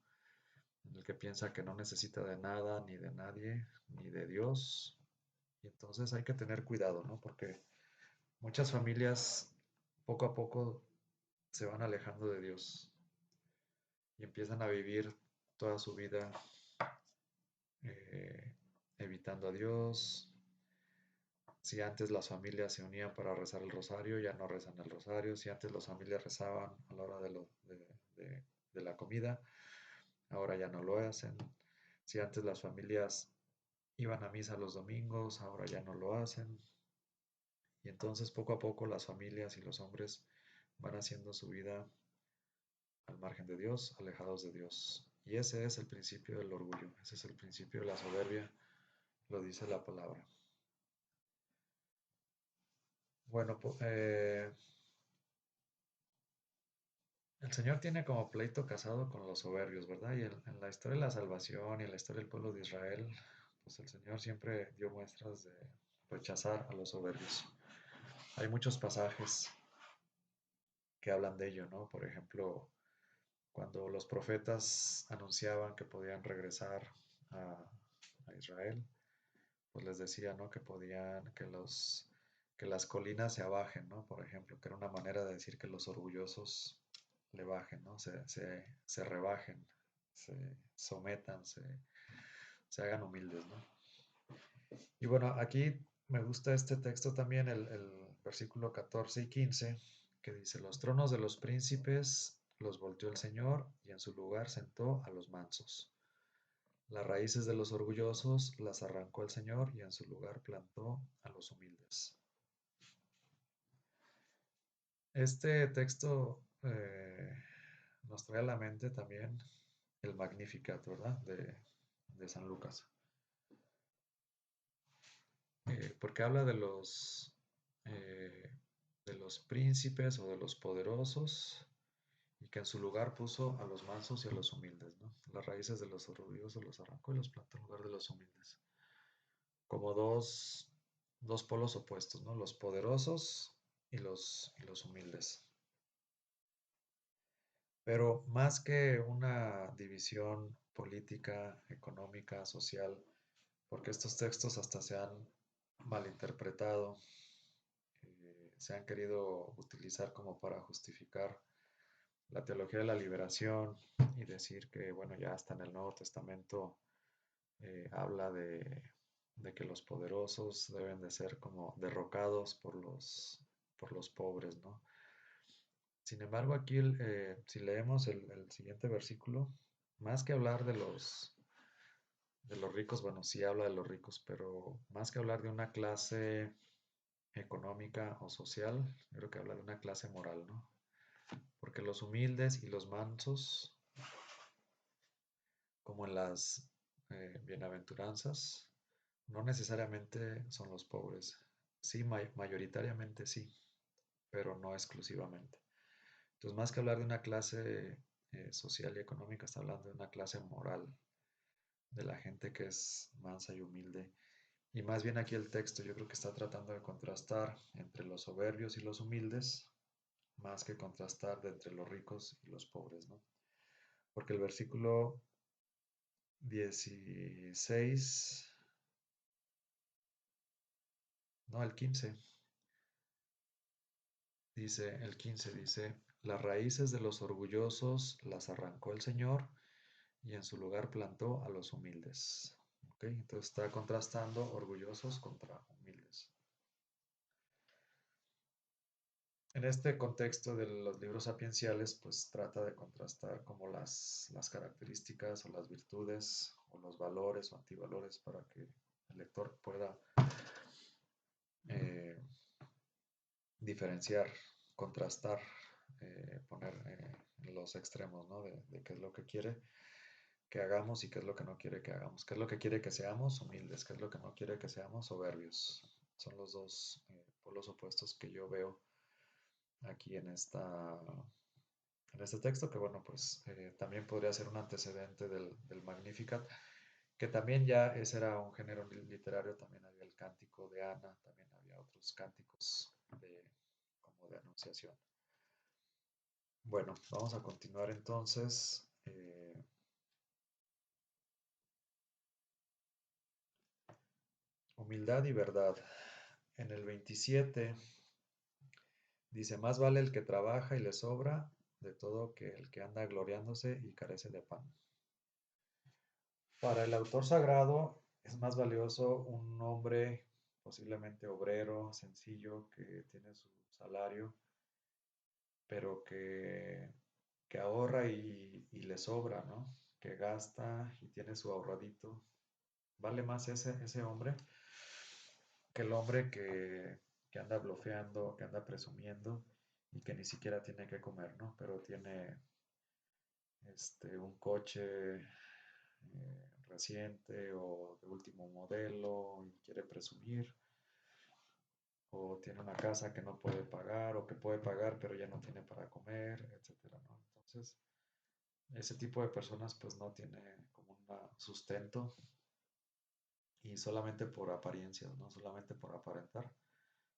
en el que piensa que no necesita de nada, ni de nadie, ni de Dios. Y entonces hay que tener cuidado, ¿no? Porque muchas familias poco a poco se van alejando de Dios y empiezan a vivir toda su vida eh, evitando a Dios. Si antes las familias se unían para rezar el rosario, ya no rezan el rosario. Si antes las familias rezaban a la hora de la comida, ahora ya no lo hacen. Si antes las familias iban a misa los domingos, ahora ya no lo hacen. Y entonces poco a poco las familias y los hombres van haciendo su vida al margen de Dios, alejados de Dios. Y ese es el principio del orgullo, ese es el principio de la soberbia, lo dice la palabra. Bueno, el Señor tiene como pleito casado con los soberbios, ¿verdad? Y en la historia de la salvación y en la historia del pueblo de Israel, pues el Señor siempre dio muestras de rechazar a los soberbios. Hay muchos pasajes que hablan de ello, ¿no? Por ejemplo, cuando los profetas anunciaban que podían regresar a, a Israel, pues les decía, ¿no? Que podían, que las colinas se abajen, ¿no? Por ejemplo, que era una manera de decir que los orgullosos le bajen, ¿no? Se rebajen, se sometan, se hagan humildes, ¿no? Y bueno, aquí me gusta este texto también, el versículo 14 y 15, que dice, los tronos de los príncipes los volteó el Señor y en su lugar sentó a los mansos. Las raíces de los orgullosos las arrancó el Señor y en su lugar plantó a los humildes. Este texto nos trae a la mente también el Magnificat, ¿verdad? De San Lucas. Porque habla eh, de los príncipes o de los poderosos y que en su lugar puso a los mansos y a los humildes, ¿no? Las raíces de los orgullosos los arrancó y los plantó en lugar de los humildes. Como dos polos opuestos, ¿no? Los poderosos y los humildes. Pero más que una división política, económica, social, porque estos textos hasta se han malinterpretado, se han querido utilizar como para justificar la teología de la liberación y decir que, bueno, ya hasta en el Nuevo Testamento habla de que los poderosos deben de ser como derrocados por los pobres, ¿no? Sin embargo, aquí, si leemos el siguiente versículo, más que hablar de los ricos, bueno, sí habla de los ricos, pero más que hablar de una clase económica o social, creo que habla de una clase moral, ¿no? Porque los humildes y los mansos, como en las bienaventuranzas, no necesariamente son los pobres. Sí, mayoritariamente sí, pero no exclusivamente. Entonces, más que hablar de una clase social y económica, está hablando de una clase moral, de la gente que es mansa y humilde. Y más bien aquí el texto yo creo que está tratando de contrastar entre los soberbios y los humildes, más que contrastar de entre los ricos y los pobres, ¿no? Porque el versículo 16, no, el 15, el 15 dice, las raíces de los orgullosos las arrancó el Señor y en su lugar plantó a los humildes. ¿Ok? Entonces está contrastando orgullosos contra humildes. En este contexto de los libros sapienciales, pues trata de contrastar como las características o las virtudes o los valores o antivalores para que el lector pueda eh, diferenciar, contrastar, poner en los extremos, ¿no? De qué es lo que quiere que hagamos y qué es lo que no quiere que hagamos. ¿Qué es lo que quiere que seamos? Humildes. ¿Qué es lo que no quiere que seamos? Soberbios. Son los dos polos opuestos que yo veo aquí en este texto, que bueno, pues también podría ser un antecedente del Magnificat, que también ya ese era un género literario, también había el cántico de Ana, también había otros cánticos como de anunciación. Bueno, vamos a continuar entonces. Humildad y verdad. En el 27 dice, más vale el que trabaja y le sobra de todo que el que anda gloriándose y carece de pan. Para el autor sagrado es más valioso un hombre posiblemente obrero, sencillo, que tiene su salario, pero que ahorra y le sobra, ¿no? Que gasta y tiene su ahorradito. Vale más ese hombre que el hombre que anda blofeando, que anda presumiendo y que ni siquiera tiene que comer, ¿no? Pero tiene un coche reciente o de último modelo y quiere presumir, o tiene una casa que no puede pagar o que puede pagar pero ya no tiene para comer, etcétera, ¿no? Entonces, ese tipo de personas pues no tiene como un sustento y solamente por apariencias, ¿no? Solamente por aparentar,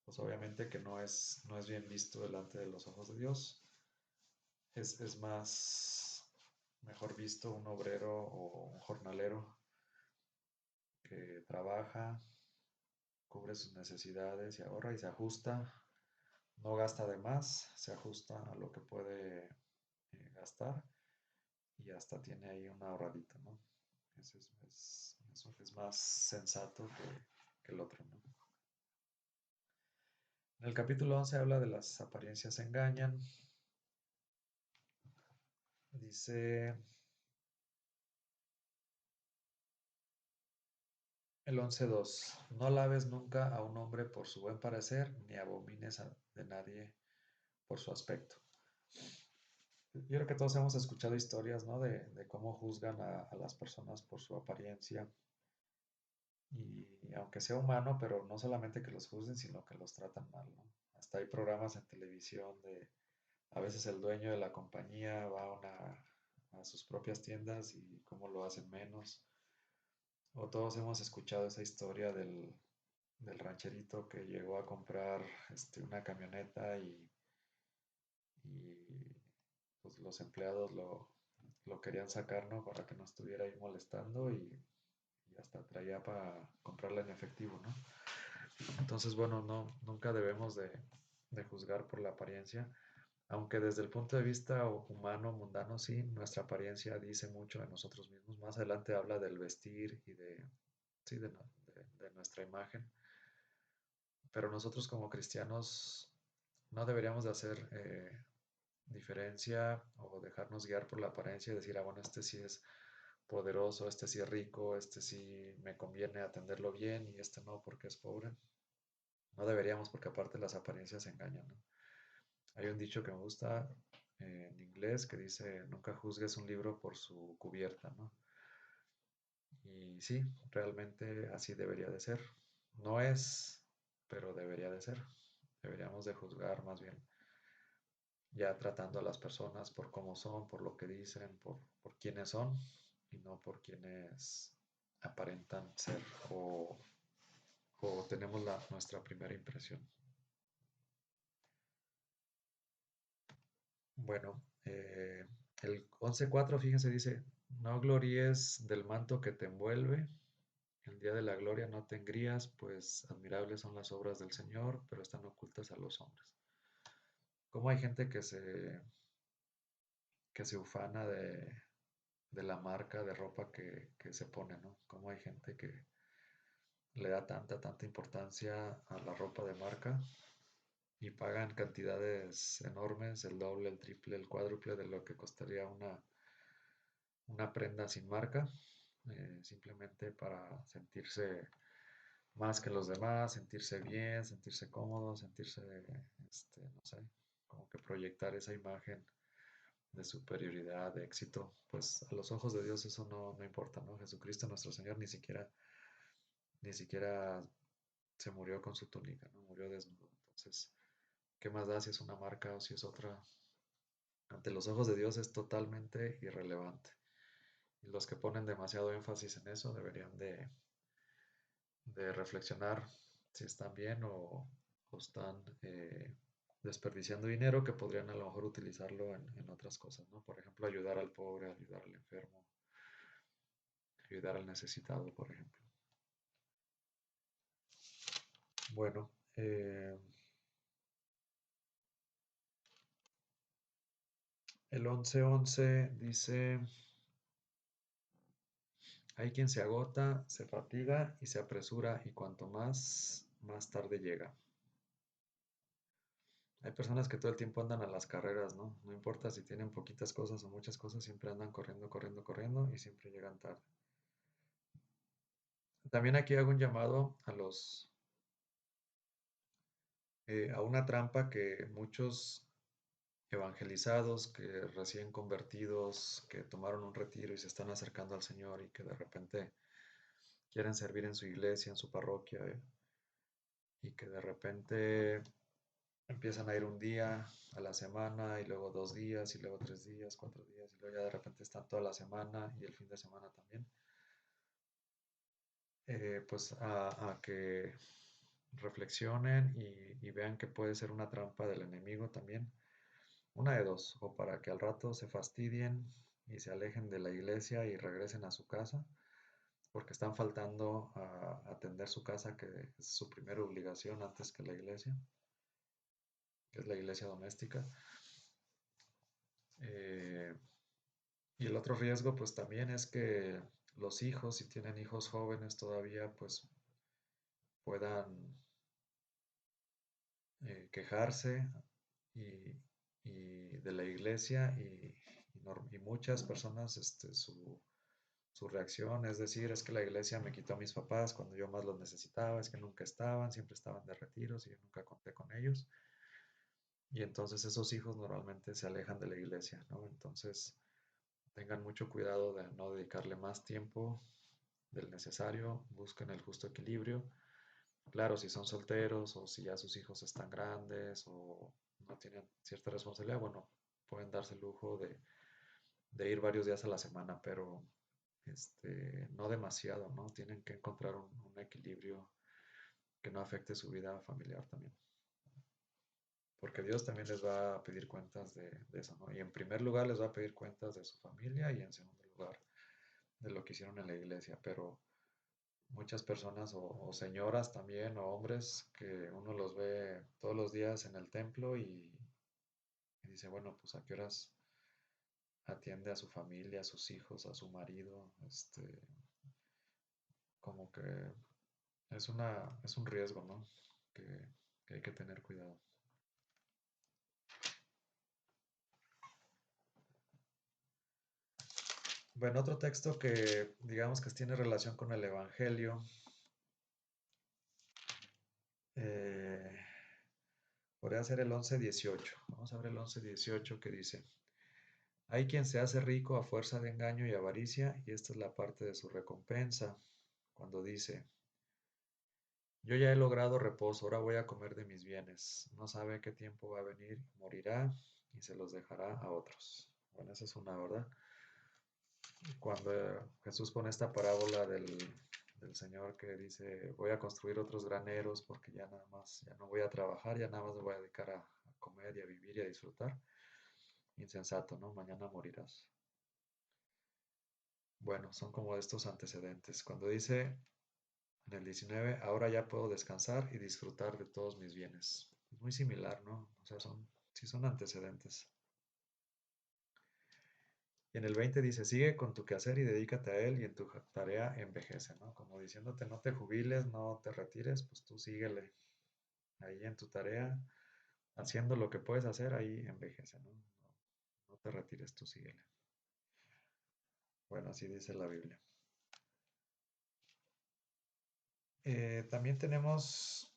pues obviamente que no es bien visto delante de los ojos de Dios. Es más mejor visto un obrero o un jornalero que trabaja, cubre sus necesidades y ahorra y se ajusta, no gasta de más, se ajusta a lo que puede gastar y hasta tiene ahí un ahorradito, ¿no? Ese es más sensato que el otro, ¿no? En el capítulo 11 habla de las apariencias engañan. Dice el 11.2, no alabes nunca a un hombre por su buen parecer, ni abomines de nadie por su aspecto. Yo creo que todos hemos escuchado historias, ¿no? De cómo juzgan a las personas por su apariencia. Y aunque sea humano, pero no solamente que los juzguen, sino que los tratan mal, ¿no? Hasta hay programas en televisión a veces el dueño de la compañía va a sus propias tiendas y cómo lo hacen menos. O todos hemos escuchado esa historia del rancherito que llegó a comprar una camioneta y, pues los empleados lo querían sacar, ¿no? Para que no estuviera ahí molestando y hasta traía para comprarla en efectivo, ¿no? Entonces, bueno, no, nunca debemos de juzgar por la apariencia, aunque desde el punto de vista humano, mundano, sí, nuestra apariencia dice mucho de nosotros mismos. Más adelante habla del vestir y sí, de nuestra imagen, pero nosotros como cristianos no deberíamos de hacer diferencia o dejarnos guiar por la apariencia y decir, ah, bueno, este sí es poderoso, este sí es rico, este sí me conviene atenderlo bien y este no porque es pobre. No deberíamos porque aparte las apariencias engañan, ¿no? Hay un dicho que me gusta en inglés que dice, nunca juzgues un libro por su cubierta, ¿no? Y sí, realmente así debería de ser. No es, pero debería de ser. Deberíamos de juzgar más bien ya tratando a las personas por cómo son, por lo que dicen, por quiénes son y no por quienes aparentan ser o, o tenemos nuestra primera impresión. Bueno, el 11.4, fíjense, dice, no gloríes del manto que te envuelve, el día de la gloria no te engrías, pues admirables son las obras del Señor, pero están ocultas a los hombres. Como hay gente que se ufana de la marca de ropa que se pone, ¿no? Como hay gente que le da tanta importancia a la ropa de marca y pagan cantidades enormes, el doble, el triple, el cuádruple de lo que costaría una prenda sin marca, simplemente para sentirse más que los demás, sentirse bien, sentirse cómodo, sentirse, no sé, como que proyectar esa imagen de superioridad, de éxito, pues a los ojos de Dios eso no importa, ¿no? Jesucristo nuestro Señor ni siquiera se murió con su túnica, ¿no? Murió desnudo. Entonces, ¿qué más da si es una marca o si es otra? Ante los ojos de Dios es totalmente irrelevante. Y los que ponen demasiado énfasis en eso deberían de reflexionar si están bien o están desperdiciando dinero que podrían a lo mejor utilizarlo en otras cosas, ¿no? Por ejemplo, ayudar al pobre, ayudar al enfermo, ayudar al necesitado, por ejemplo. Bueno, el 11.11 dice, hay quien se agota, se fatiga y se apresura y cuanto más tarde llega. Hay personas que todo el tiempo andan a las carreras, ¿no? No importa si tienen poquitas cosas o muchas cosas, siempre andan corriendo, corriendo, corriendo y siempre llegan tarde. También aquí hago un llamado a una trampa que muchos evangelizados, que recién convertidos, que tomaron un retiro y se están acercando al Señor y que de repente quieren servir en su iglesia, en su parroquia, y que de repente empiezan a ir un día a la semana y luego 2 días y luego 3 días, 4 días y luego ya de repente están toda la semana y el fin de semana también. Pues a que reflexionen y vean que puede ser una trampa del enemigo también. Una de dos, o para que al rato se fastidien y se alejen de la iglesia y regresen a su casa, porque están faltando a atender su casa, que es su primera obligación antes que la iglesia, que es la iglesia doméstica. Eh, y el otro riesgo, pues también es que los hijos, si tienen hijos jóvenes todavía, pues puedan quejarse y, y de la iglesia y muchas personas, su reacción es decir, es que la iglesia me quitó a mis papás cuando yo más los necesitaba, es que nunca estaban, siempre estaban de retiros y yo nunca conté con ellos. Y entonces esos hijos normalmente se alejan de la iglesia, ¿no? Entonces tengan mucho cuidado de no dedicarle más tiempo del necesario, busquen el justo equilibrio. Claro, si son solteros o si ya sus hijos están grandes o no tienen cierta responsabilidad, bueno, pueden darse el lujo de ir varios días a la semana, pero no demasiado, ¿no? Tienen que encontrar un equilibrio que no afecte su vida familiar también. Porque Dios también les va a pedir cuentas de eso, ¿no? Y en primer lugar les va a pedir cuentas de su familia y en segundo lugar de lo que hicieron en la iglesia. Pero muchas personas o señoras también o hombres que uno los ve todos los días en el templo y dice, bueno, pues a qué horas atiende a su familia, a sus hijos, a su marido, como que es un riesgo, ¿no? Que hay que tener cuidado. Bueno, otro texto que digamos que tiene relación con el Evangelio, eh, podría ser el 11:18. Vamos a ver el 11:18 que dice, hay quien se hace rico a fuerza de engaño y avaricia, y esta es la parte de su recompensa, cuando dice, yo ya he logrado reposo, ahora voy a comer de mis bienes. No sabe qué tiempo va a venir, morirá y se los dejará a otros. Bueno, esa es una, ¿verdad? Cuando Jesús pone esta parábola del Señor que dice, voy a construir otros graneros porque ya nada más, ya no voy a trabajar, ya nada más me voy a dedicar a comer y a vivir y a disfrutar. Insensato, ¿no? Mañana morirás. Bueno, son como estos antecedentes. Cuando dice en el 19, ahora ya puedo descansar y disfrutar de todos mis bienes. Es muy similar, ¿no? O sea, sí son antecedentes. Y en el 20 dice, sigue con tu quehacer y dedícate a él y en tu tarea envejece, ¿no? Como diciéndote, no te jubiles, no te retires, pues tú síguele ahí en tu tarea, haciendo lo que puedes hacer, ahí envejece, ¿no? No te retires, tú síguele. Bueno, así dice la Biblia. También tenemos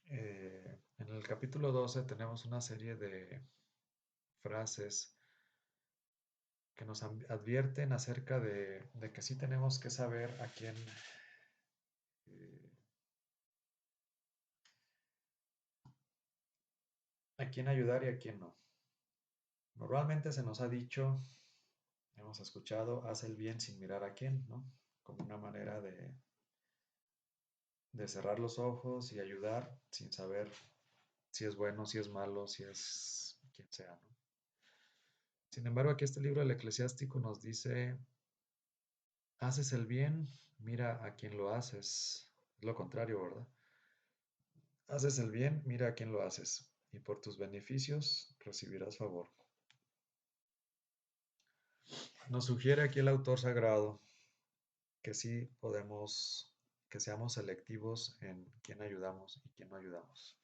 en el capítulo 12 tenemos una serie de frases que nos advierten acerca de que sí tenemos que saber eh, a quién ayudar y a quién no. Normalmente se nos ha dicho, hemos escuchado, haz el bien sin mirar a quién, ¿no? Como una manera de cerrar los ojos y ayudar sin saber si es bueno, si es malo, si es quien sea, ¿no? Sin embargo, aquí este libro del Eclesiástico nos dice, haces el bien, mira a quién lo haces. Es lo contrario, ¿verdad? Haces el bien, mira a quién lo haces, y por tus beneficios recibirás favor. Nos sugiere aquí el autor sagrado que sí podemos, que seamos selectivos en quién ayudamos y quién no ayudamos.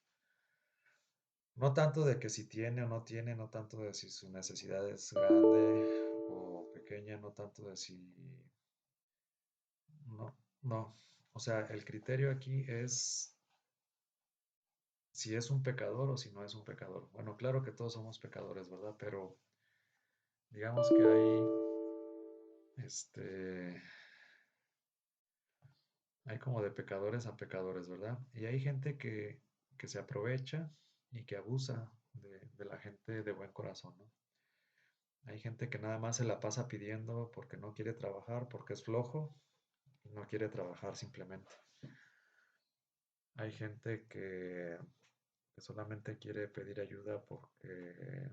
No tanto de que si tiene o no tiene, no tanto de si su necesidad es grande o pequeña, no tanto de si... No, no. O sea, el criterio aquí es si es un pecador o si no es un pecador. Bueno, claro que todos somos pecadores, ¿verdad? Pero digamos que este, hay como de pecadores a pecadores, ¿verdad? Y hay gente que se aprovecha y que abusa de la gente de buen corazón, ¿no? Hay gente que nada más se la pasa pidiendo porque no quiere trabajar, porque es flojo y no quiere trabajar simplemente. Hay gente que solamente quiere pedir ayuda porque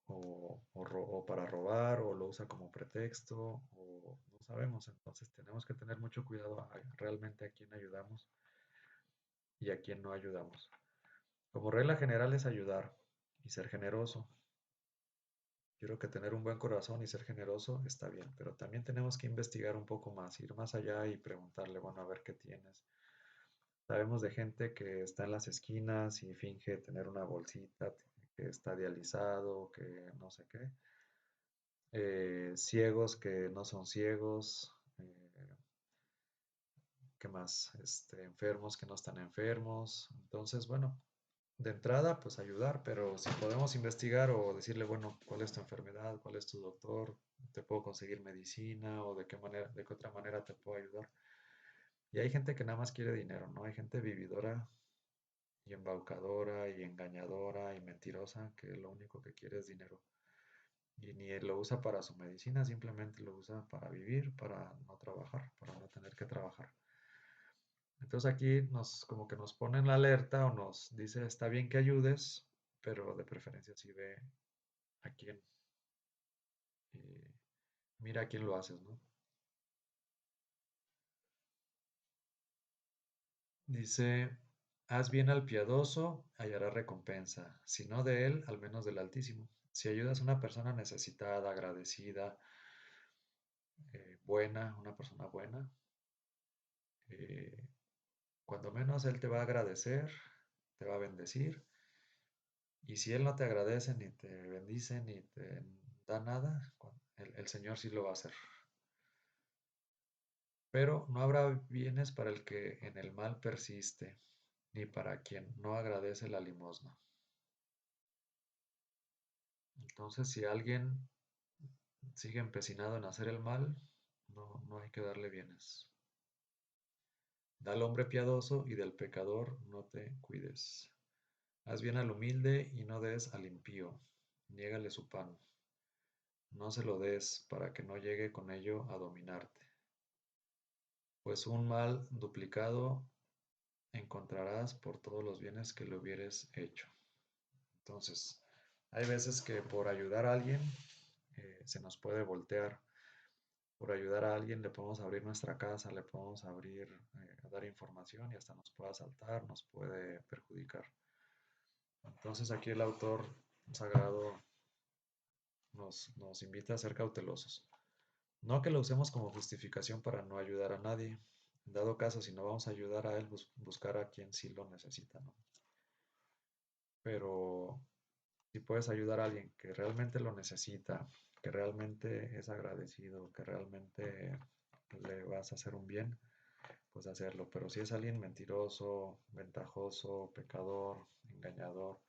o para robar o lo usa como pretexto o no sabemos. Entonces tenemos que tener mucho cuidado realmente a quién ayudamos y a quién no ayudamos. Como regla general es ayudar y ser generoso. Quiero que tener un buen corazón y ser generoso está bien, pero también tenemos que investigar un poco más, ir más allá y preguntarle, bueno, a ver qué tienes. Sabemos de gente que está en las esquinas y finge tener una bolsita, que está dializado, que no sé qué. Ciegos que no son ciegos. ¿Qué más? Enfermos que no están enfermos. Entonces, bueno, de entrada, pues ayudar, pero si podemos investigar o decirle, bueno, ¿cuál es tu enfermedad? ¿Cuál es tu doctor? ¿Te puedo conseguir medicina? ¿O de qué manera, de qué otra manera te puedo ayudar? Y hay gente que nada más quiere dinero, ¿no? Hay gente vividora y embaucadora y engañadora y mentirosa que lo único que quiere es dinero. y ni lo usa para su medicina, simplemente lo usa para vivir, para no trabajar, para no tener que trabajar. Entonces aquí como que nos ponen la alerta o nos dice, está bien que ayudes, pero de preferencia si ve a quién, eh, mira a quién lo haces, ¿no? Dice, haz bien al piadoso, hallará recompensa, si no de él, al menos del Altísimo. Si ayudas a una persona necesitada, agradecida, buena, una persona buena, eh, cuando menos él te va a agradecer, te va a bendecir, y si él no te agradece, ni te bendice, ni te da nada, el Señor sí lo va a hacer. Pero no habrá bienes para el que en el mal persiste, ni para quien no agradece la limosna. Entonces, si alguien sigue empecinado en hacer el mal, no hay que darle bienes. Da al hombre piadoso y del pecador no te cuides. Haz bien al humilde y no des al impío. Niégale su pan. No se lo des para que no llegue con ello a dominarte. Pues un mal duplicado encontrarás por todos los bienes que le hubieres hecho. Entonces, hay veces que por ayudar a alguien se nos puede voltear. Por ayudar a alguien le podemos abrir nuestra casa, le podemos abrir, dar información y hasta nos puede asaltar, nos puede perjudicar. Entonces aquí el autor sagrado nos invita a ser cautelosos. No que lo usemos como justificación para no ayudar a nadie. En dado caso, si no vamos a ayudar a él, buscar a quien sí lo necesita, ¿no? Pero si puedes ayudar a alguien que realmente lo necesita, que realmente es agradecido, que realmente le vas a hacer un bien, pues hacerlo. Pero si es alguien mentiroso, ventajoso, pecador, engañador,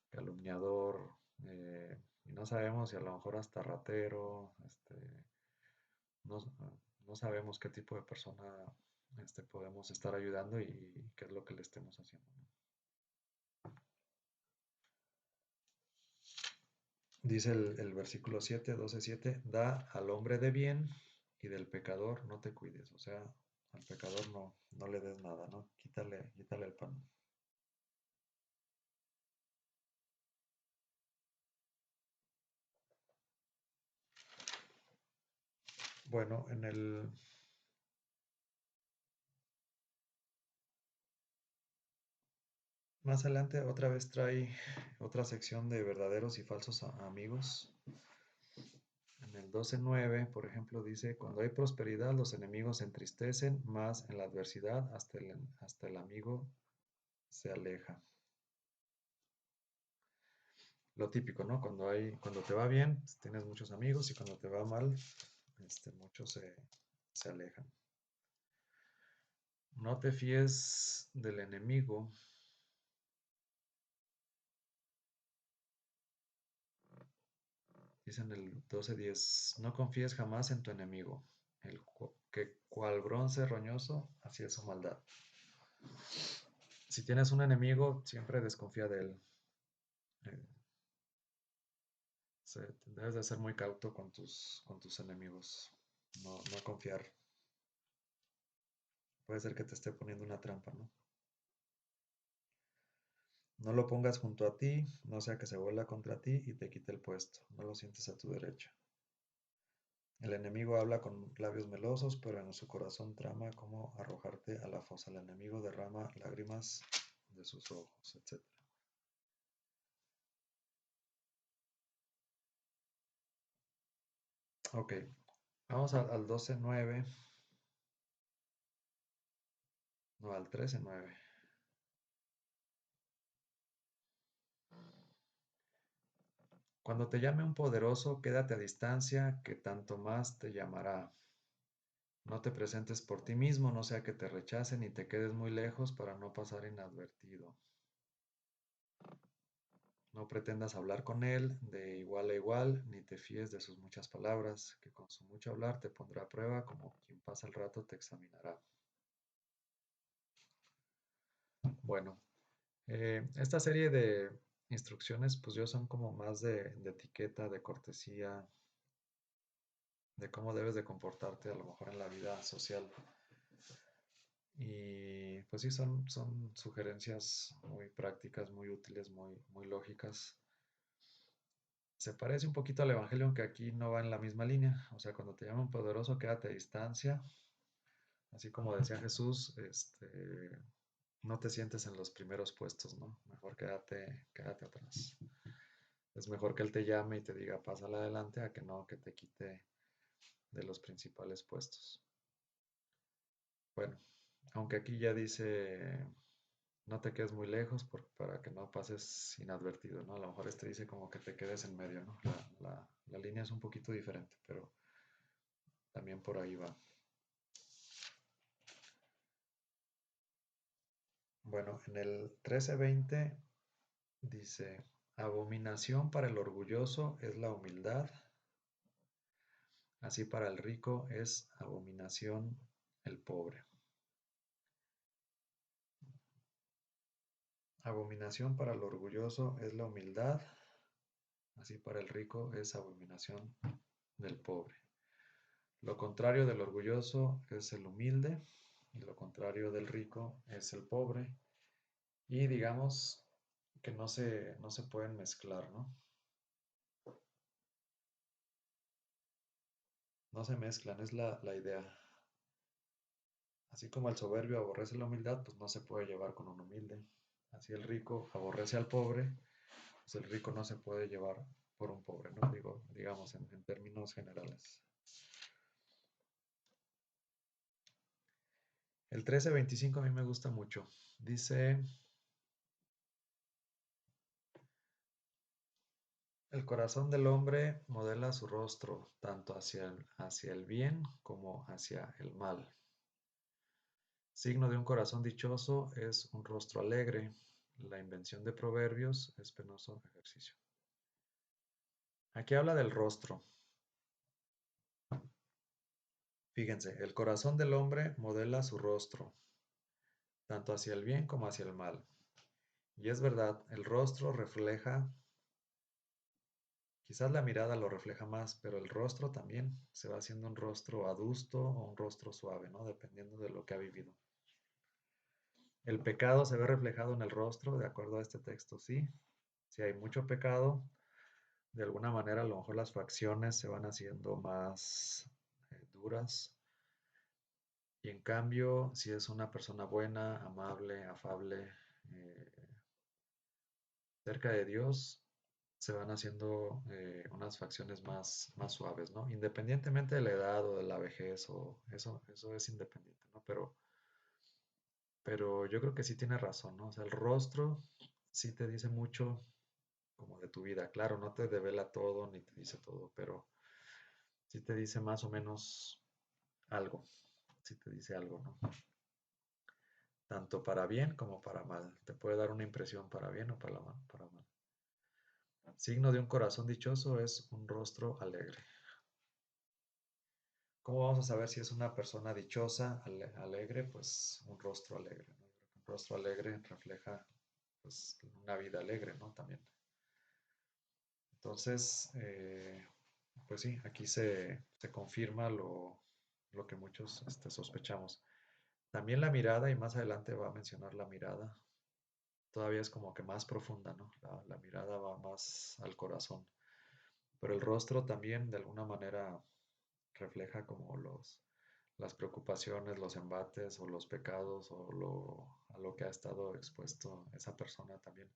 calumniador, y no sabemos si a lo mejor hasta ratero, no, no sabemos qué tipo de persona podemos estar ayudando y qué es lo que le estemos haciendo, ¿no? Dice el versículo 7, 12, 7, da al hombre de bien y del pecador no te cuides. O sea, al pecador no le des nada, ¿no? Quítale el pan. Bueno, más adelante otra vez trae otra sección de verdaderos y falsos amigos. En el 12:9, por ejemplo, dice, cuando hay prosperidad los enemigos se entristecen, más en la adversidad hasta el amigo se aleja. Lo típico, ¿no? Cuando te va bien, pues, tienes muchos amigos y cuando te va mal, muchos se alejan. No te fíes del enemigo. Dice en el 12:10, no confíes jamás en tu enemigo, que cual bronce roñoso, así es su maldad. Si tienes un enemigo, siempre desconfía de él. Eh, Debes de ser muy cauto con tus enemigos. No confiar. Puede ser que te esté poniendo una trampa, ¿no? No lo pongas junto a ti, no sea que se vuelva contra ti y te quite el puesto. No lo sientes a tu derecha. El enemigo habla con labios melosos, pero en su corazón trama cómo arrojarte a la fosa. El enemigo derrama lágrimas de sus ojos, etc. Ok, vamos al 12:9, no, al 13:9. Cuando te llame un poderoso, quédate a distancia, que tanto más te llamará. No te presentes por ti mismo, no sea que te rechacen y te quedes muy lejos para no pasar inadvertido. No pretendas hablar con él de igual a igual, ni te fíes de sus muchas palabras, que con su mucho hablar te pondrá a prueba, como quien pasa el rato te examinará. Bueno, esta serie de instrucciones, pues yo son como más de etiqueta, de cortesía, de cómo debes de comportarte a lo mejor en la vida social. Y pues sí, son sugerencias muy prácticas, muy útiles, muy lógicas. Se parece un poquito al Evangelio, aunque aquí no va en la misma línea. O sea, cuando te llaman poderoso, quédate a distancia. Así como decía Jesús, no te sientes en los primeros puestos, ¿no? Mejor quédate atrás. Es mejor que Él te llame y te diga, pásale adelante, a que no, que te quite de los principales puestos. Bueno, aunque aquí ya dice, no te quedes muy lejos para que no pases inadvertido, ¿no? A lo mejor este dice como que te quedes en medio, ¿no? La línea es un poquito diferente, pero también por ahí va. Bueno, en el 13:20 dice, abominación para el orgulloso es la humildad, así para el rico es abominación el pobre. Abominación para el orgulloso es la humildad, así para el rico es abominación del pobre. Lo contrario del orgulloso es el humilde y lo contrario del rico es el pobre. Y digamos que no se pueden mezclar, ¿no? No se mezclan, es la idea. Así como el soberbio aborrece la humildad, pues no se puede llevar con un humilde. Así el rico aborrece al pobre, pues el rico no se puede llevar por un pobre, ¿no? Digamos en términos generales. El 13:25 a mí me gusta mucho. Dice, el corazón del hombre modela su rostro, tanto hacia el bien como hacia el mal. Signo de un corazón dichoso es un rostro alegre. La invención de proverbios es penoso ejercicio. Aquí habla del rostro. Fíjense, el corazón del hombre modela su rostro, tanto hacia el bien como hacia el mal. Y es verdad, el rostro refleja, quizás la mirada lo refleja más, pero el rostro también se va haciendo un rostro adusto o un rostro suave, ¿no? Dependiendo de lo que ha vivido. El pecado se ve reflejado en el rostro, de acuerdo a este texto, sí. Si hay mucho pecado, de alguna manera a lo mejor las facciones se van haciendo más duras. Y en cambio, si es una persona buena, amable, afable, eh, cerca de Dios, se van haciendo unas facciones más suaves, ¿no? Independientemente de la edad o de la vejez, o eso es independiente, ¿no? Pero yo creo que sí tiene razón, ¿no? O sea, el rostro sí te dice mucho como de tu vida. Claro, no te devela todo ni te dice todo, pero sí te dice más o menos algo. Sí te dice algo, ¿no? Tanto para bien como para mal. Te puede dar una impresión para bien o para mal. Signo de un corazón dichoso es un rostro alegre. ¿Cómo vamos a saber si es una persona dichosa, alegre? Pues un rostro alegre, ¿no? Un rostro alegre refleja pues una vida alegre, ¿no? También. Entonces, pues sí, aquí se confirma lo que muchos sospechamos. También la mirada, y más adelante va a mencionar la mirada, todavía es como que más profunda, ¿no? La mirada va más al corazón. Pero el rostro también de alguna manera refleja como las preocupaciones, los embates o los pecados o a lo que ha estado expuesto esa persona también.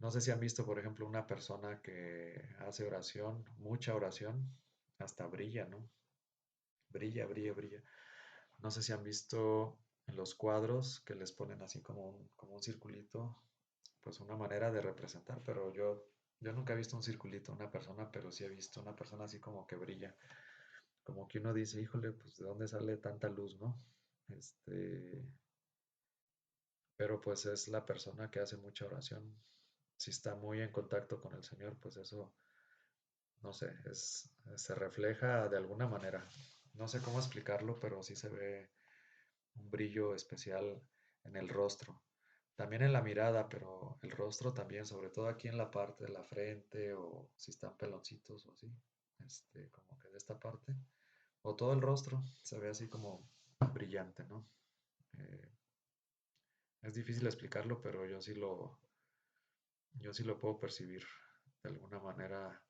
No sé si han visto, por ejemplo, una persona que hace oración, mucha oración, hasta brilla, ¿no? Brilla, brilla, brilla. No sé si han visto en los cuadros que les ponen así como un circulito, pues una manera de representar, pero yo nunca he visto un circulito, una persona, pero sí he visto una persona así como que brilla, como que uno dice, híjole, pues de dónde sale tanta luz, ¿no? Este, pero pues es la persona que hace mucha oración. Si está muy en contacto con el Señor, pues eso, no sé, se refleja de alguna manera. No sé cómo explicarlo, pero sí se ve un brillo especial en el rostro. También en la mirada, pero el rostro también, sobre todo aquí en la parte de la frente o si están peloncitos o así, como que de esta parte, o todo el rostro se ve así como brillante, ¿no? Eh, es difícil explicarlo, pero yo sí lo puedo percibir de alguna manera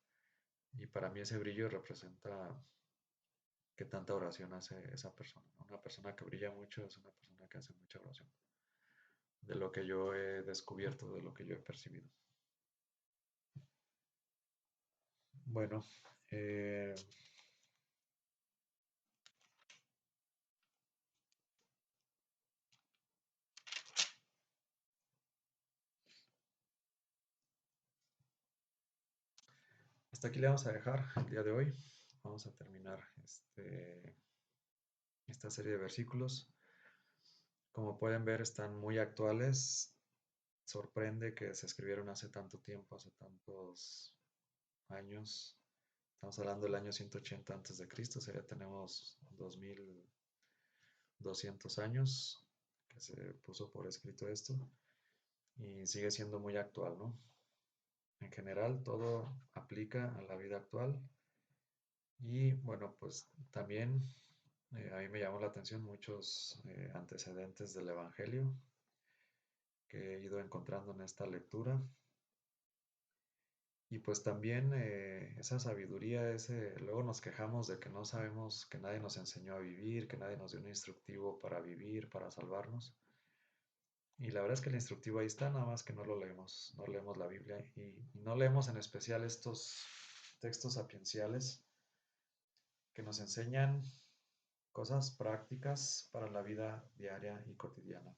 y para mí ese brillo representa qué tanta oración hace esa persona, ¿no? Una persona que brilla mucho es una persona que hace mucha oración, de lo que yo he descubierto, de lo que yo he percibido. Bueno, eh, hasta aquí le vamos a dejar el día de hoy. Vamos a terminar esta serie de versículos. Como pueden ver, están muy actuales. Sorprende que se escribieron hace tanto tiempo, hace tantos años. Estamos hablando del año 180 antes de Cristo, ya tenemos 2200 años que se puso por escrito esto y sigue siendo muy actual, ¿no? En general, todo aplica a la vida actual y bueno, pues también a mí me llamó la atención muchos antecedentes del Evangelio que he ido encontrando en esta lectura. Y pues también esa sabiduría, luego nos quejamos de que no sabemos, que nadie nos enseñó a vivir, que nadie nos dio un instructivo para vivir, para salvarnos. Y la verdad es que el instructivo ahí está, nada más que no lo leemos, no leemos la Biblia y no leemos en especial estos textos sapienciales que nos enseñan cosas prácticas para la vida diaria y cotidiana.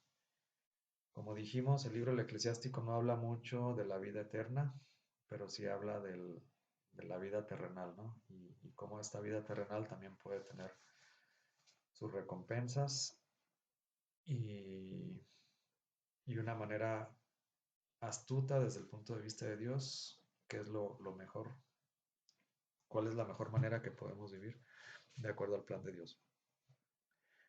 Como dijimos, el libro El Eclesiástico no habla mucho de la vida eterna, pero sí habla de la vida terrenal, ¿no? Y cómo esta vida terrenal también puede tener sus recompensas y, y una manera astuta desde el punto de vista de Dios, qué es lo mejor, cuál es la mejor manera que podemos vivir de acuerdo al plan de Dios.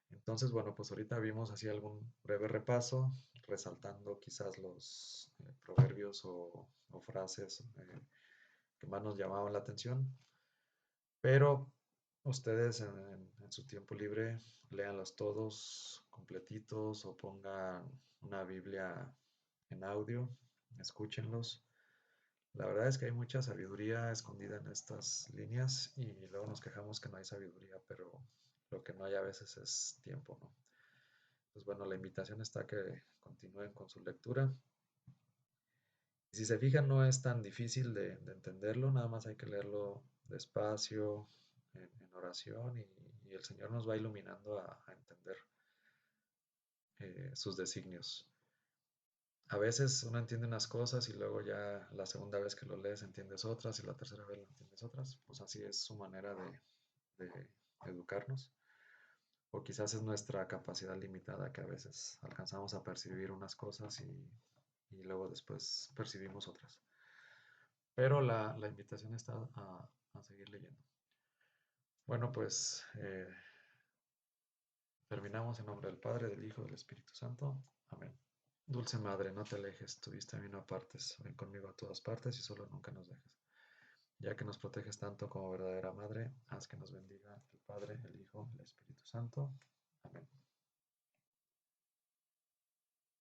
Entonces, bueno, pues ahorita vimos así algún breve repaso, resaltando quizás los proverbios o frases que más nos llamaban la atención, pero ustedes en su tiempo libre léanlos todos completitos o pongan una Biblia en audio, escúchenlos. La verdad es que hay mucha sabiduría escondida en estas líneas y luego nos quejamos que no hay sabiduría, pero lo que no hay a veces es tiempo, ¿no? Pues bueno, la invitación está a que continúen con su lectura. Y si se fijan, no es tan difícil de entenderlo, nada más hay que leerlo despacio, en oración, y el Señor nos va iluminando a entender sus designios. A veces uno entiende unas cosas y luego ya la segunda vez que lo lees entiendes otras y la tercera vez lo entiendes otras. Pues así es su manera de educarnos. O quizás es nuestra capacidad limitada que a veces alcanzamos a percibir unas cosas y luego después percibimos otras. Pero la invitación está a seguir leyendo. Bueno, pues terminamos en nombre del Padre, del Hijo, del Espíritu Santo. Amén. Dulce Madre, no te alejes, tu vista a mí no apartes, ven conmigo a todas partes y solo nunca nos dejes. Ya que nos proteges tanto como verdadera Madre, haz que nos bendiga el Padre, el Hijo, el Espíritu Santo. Amén.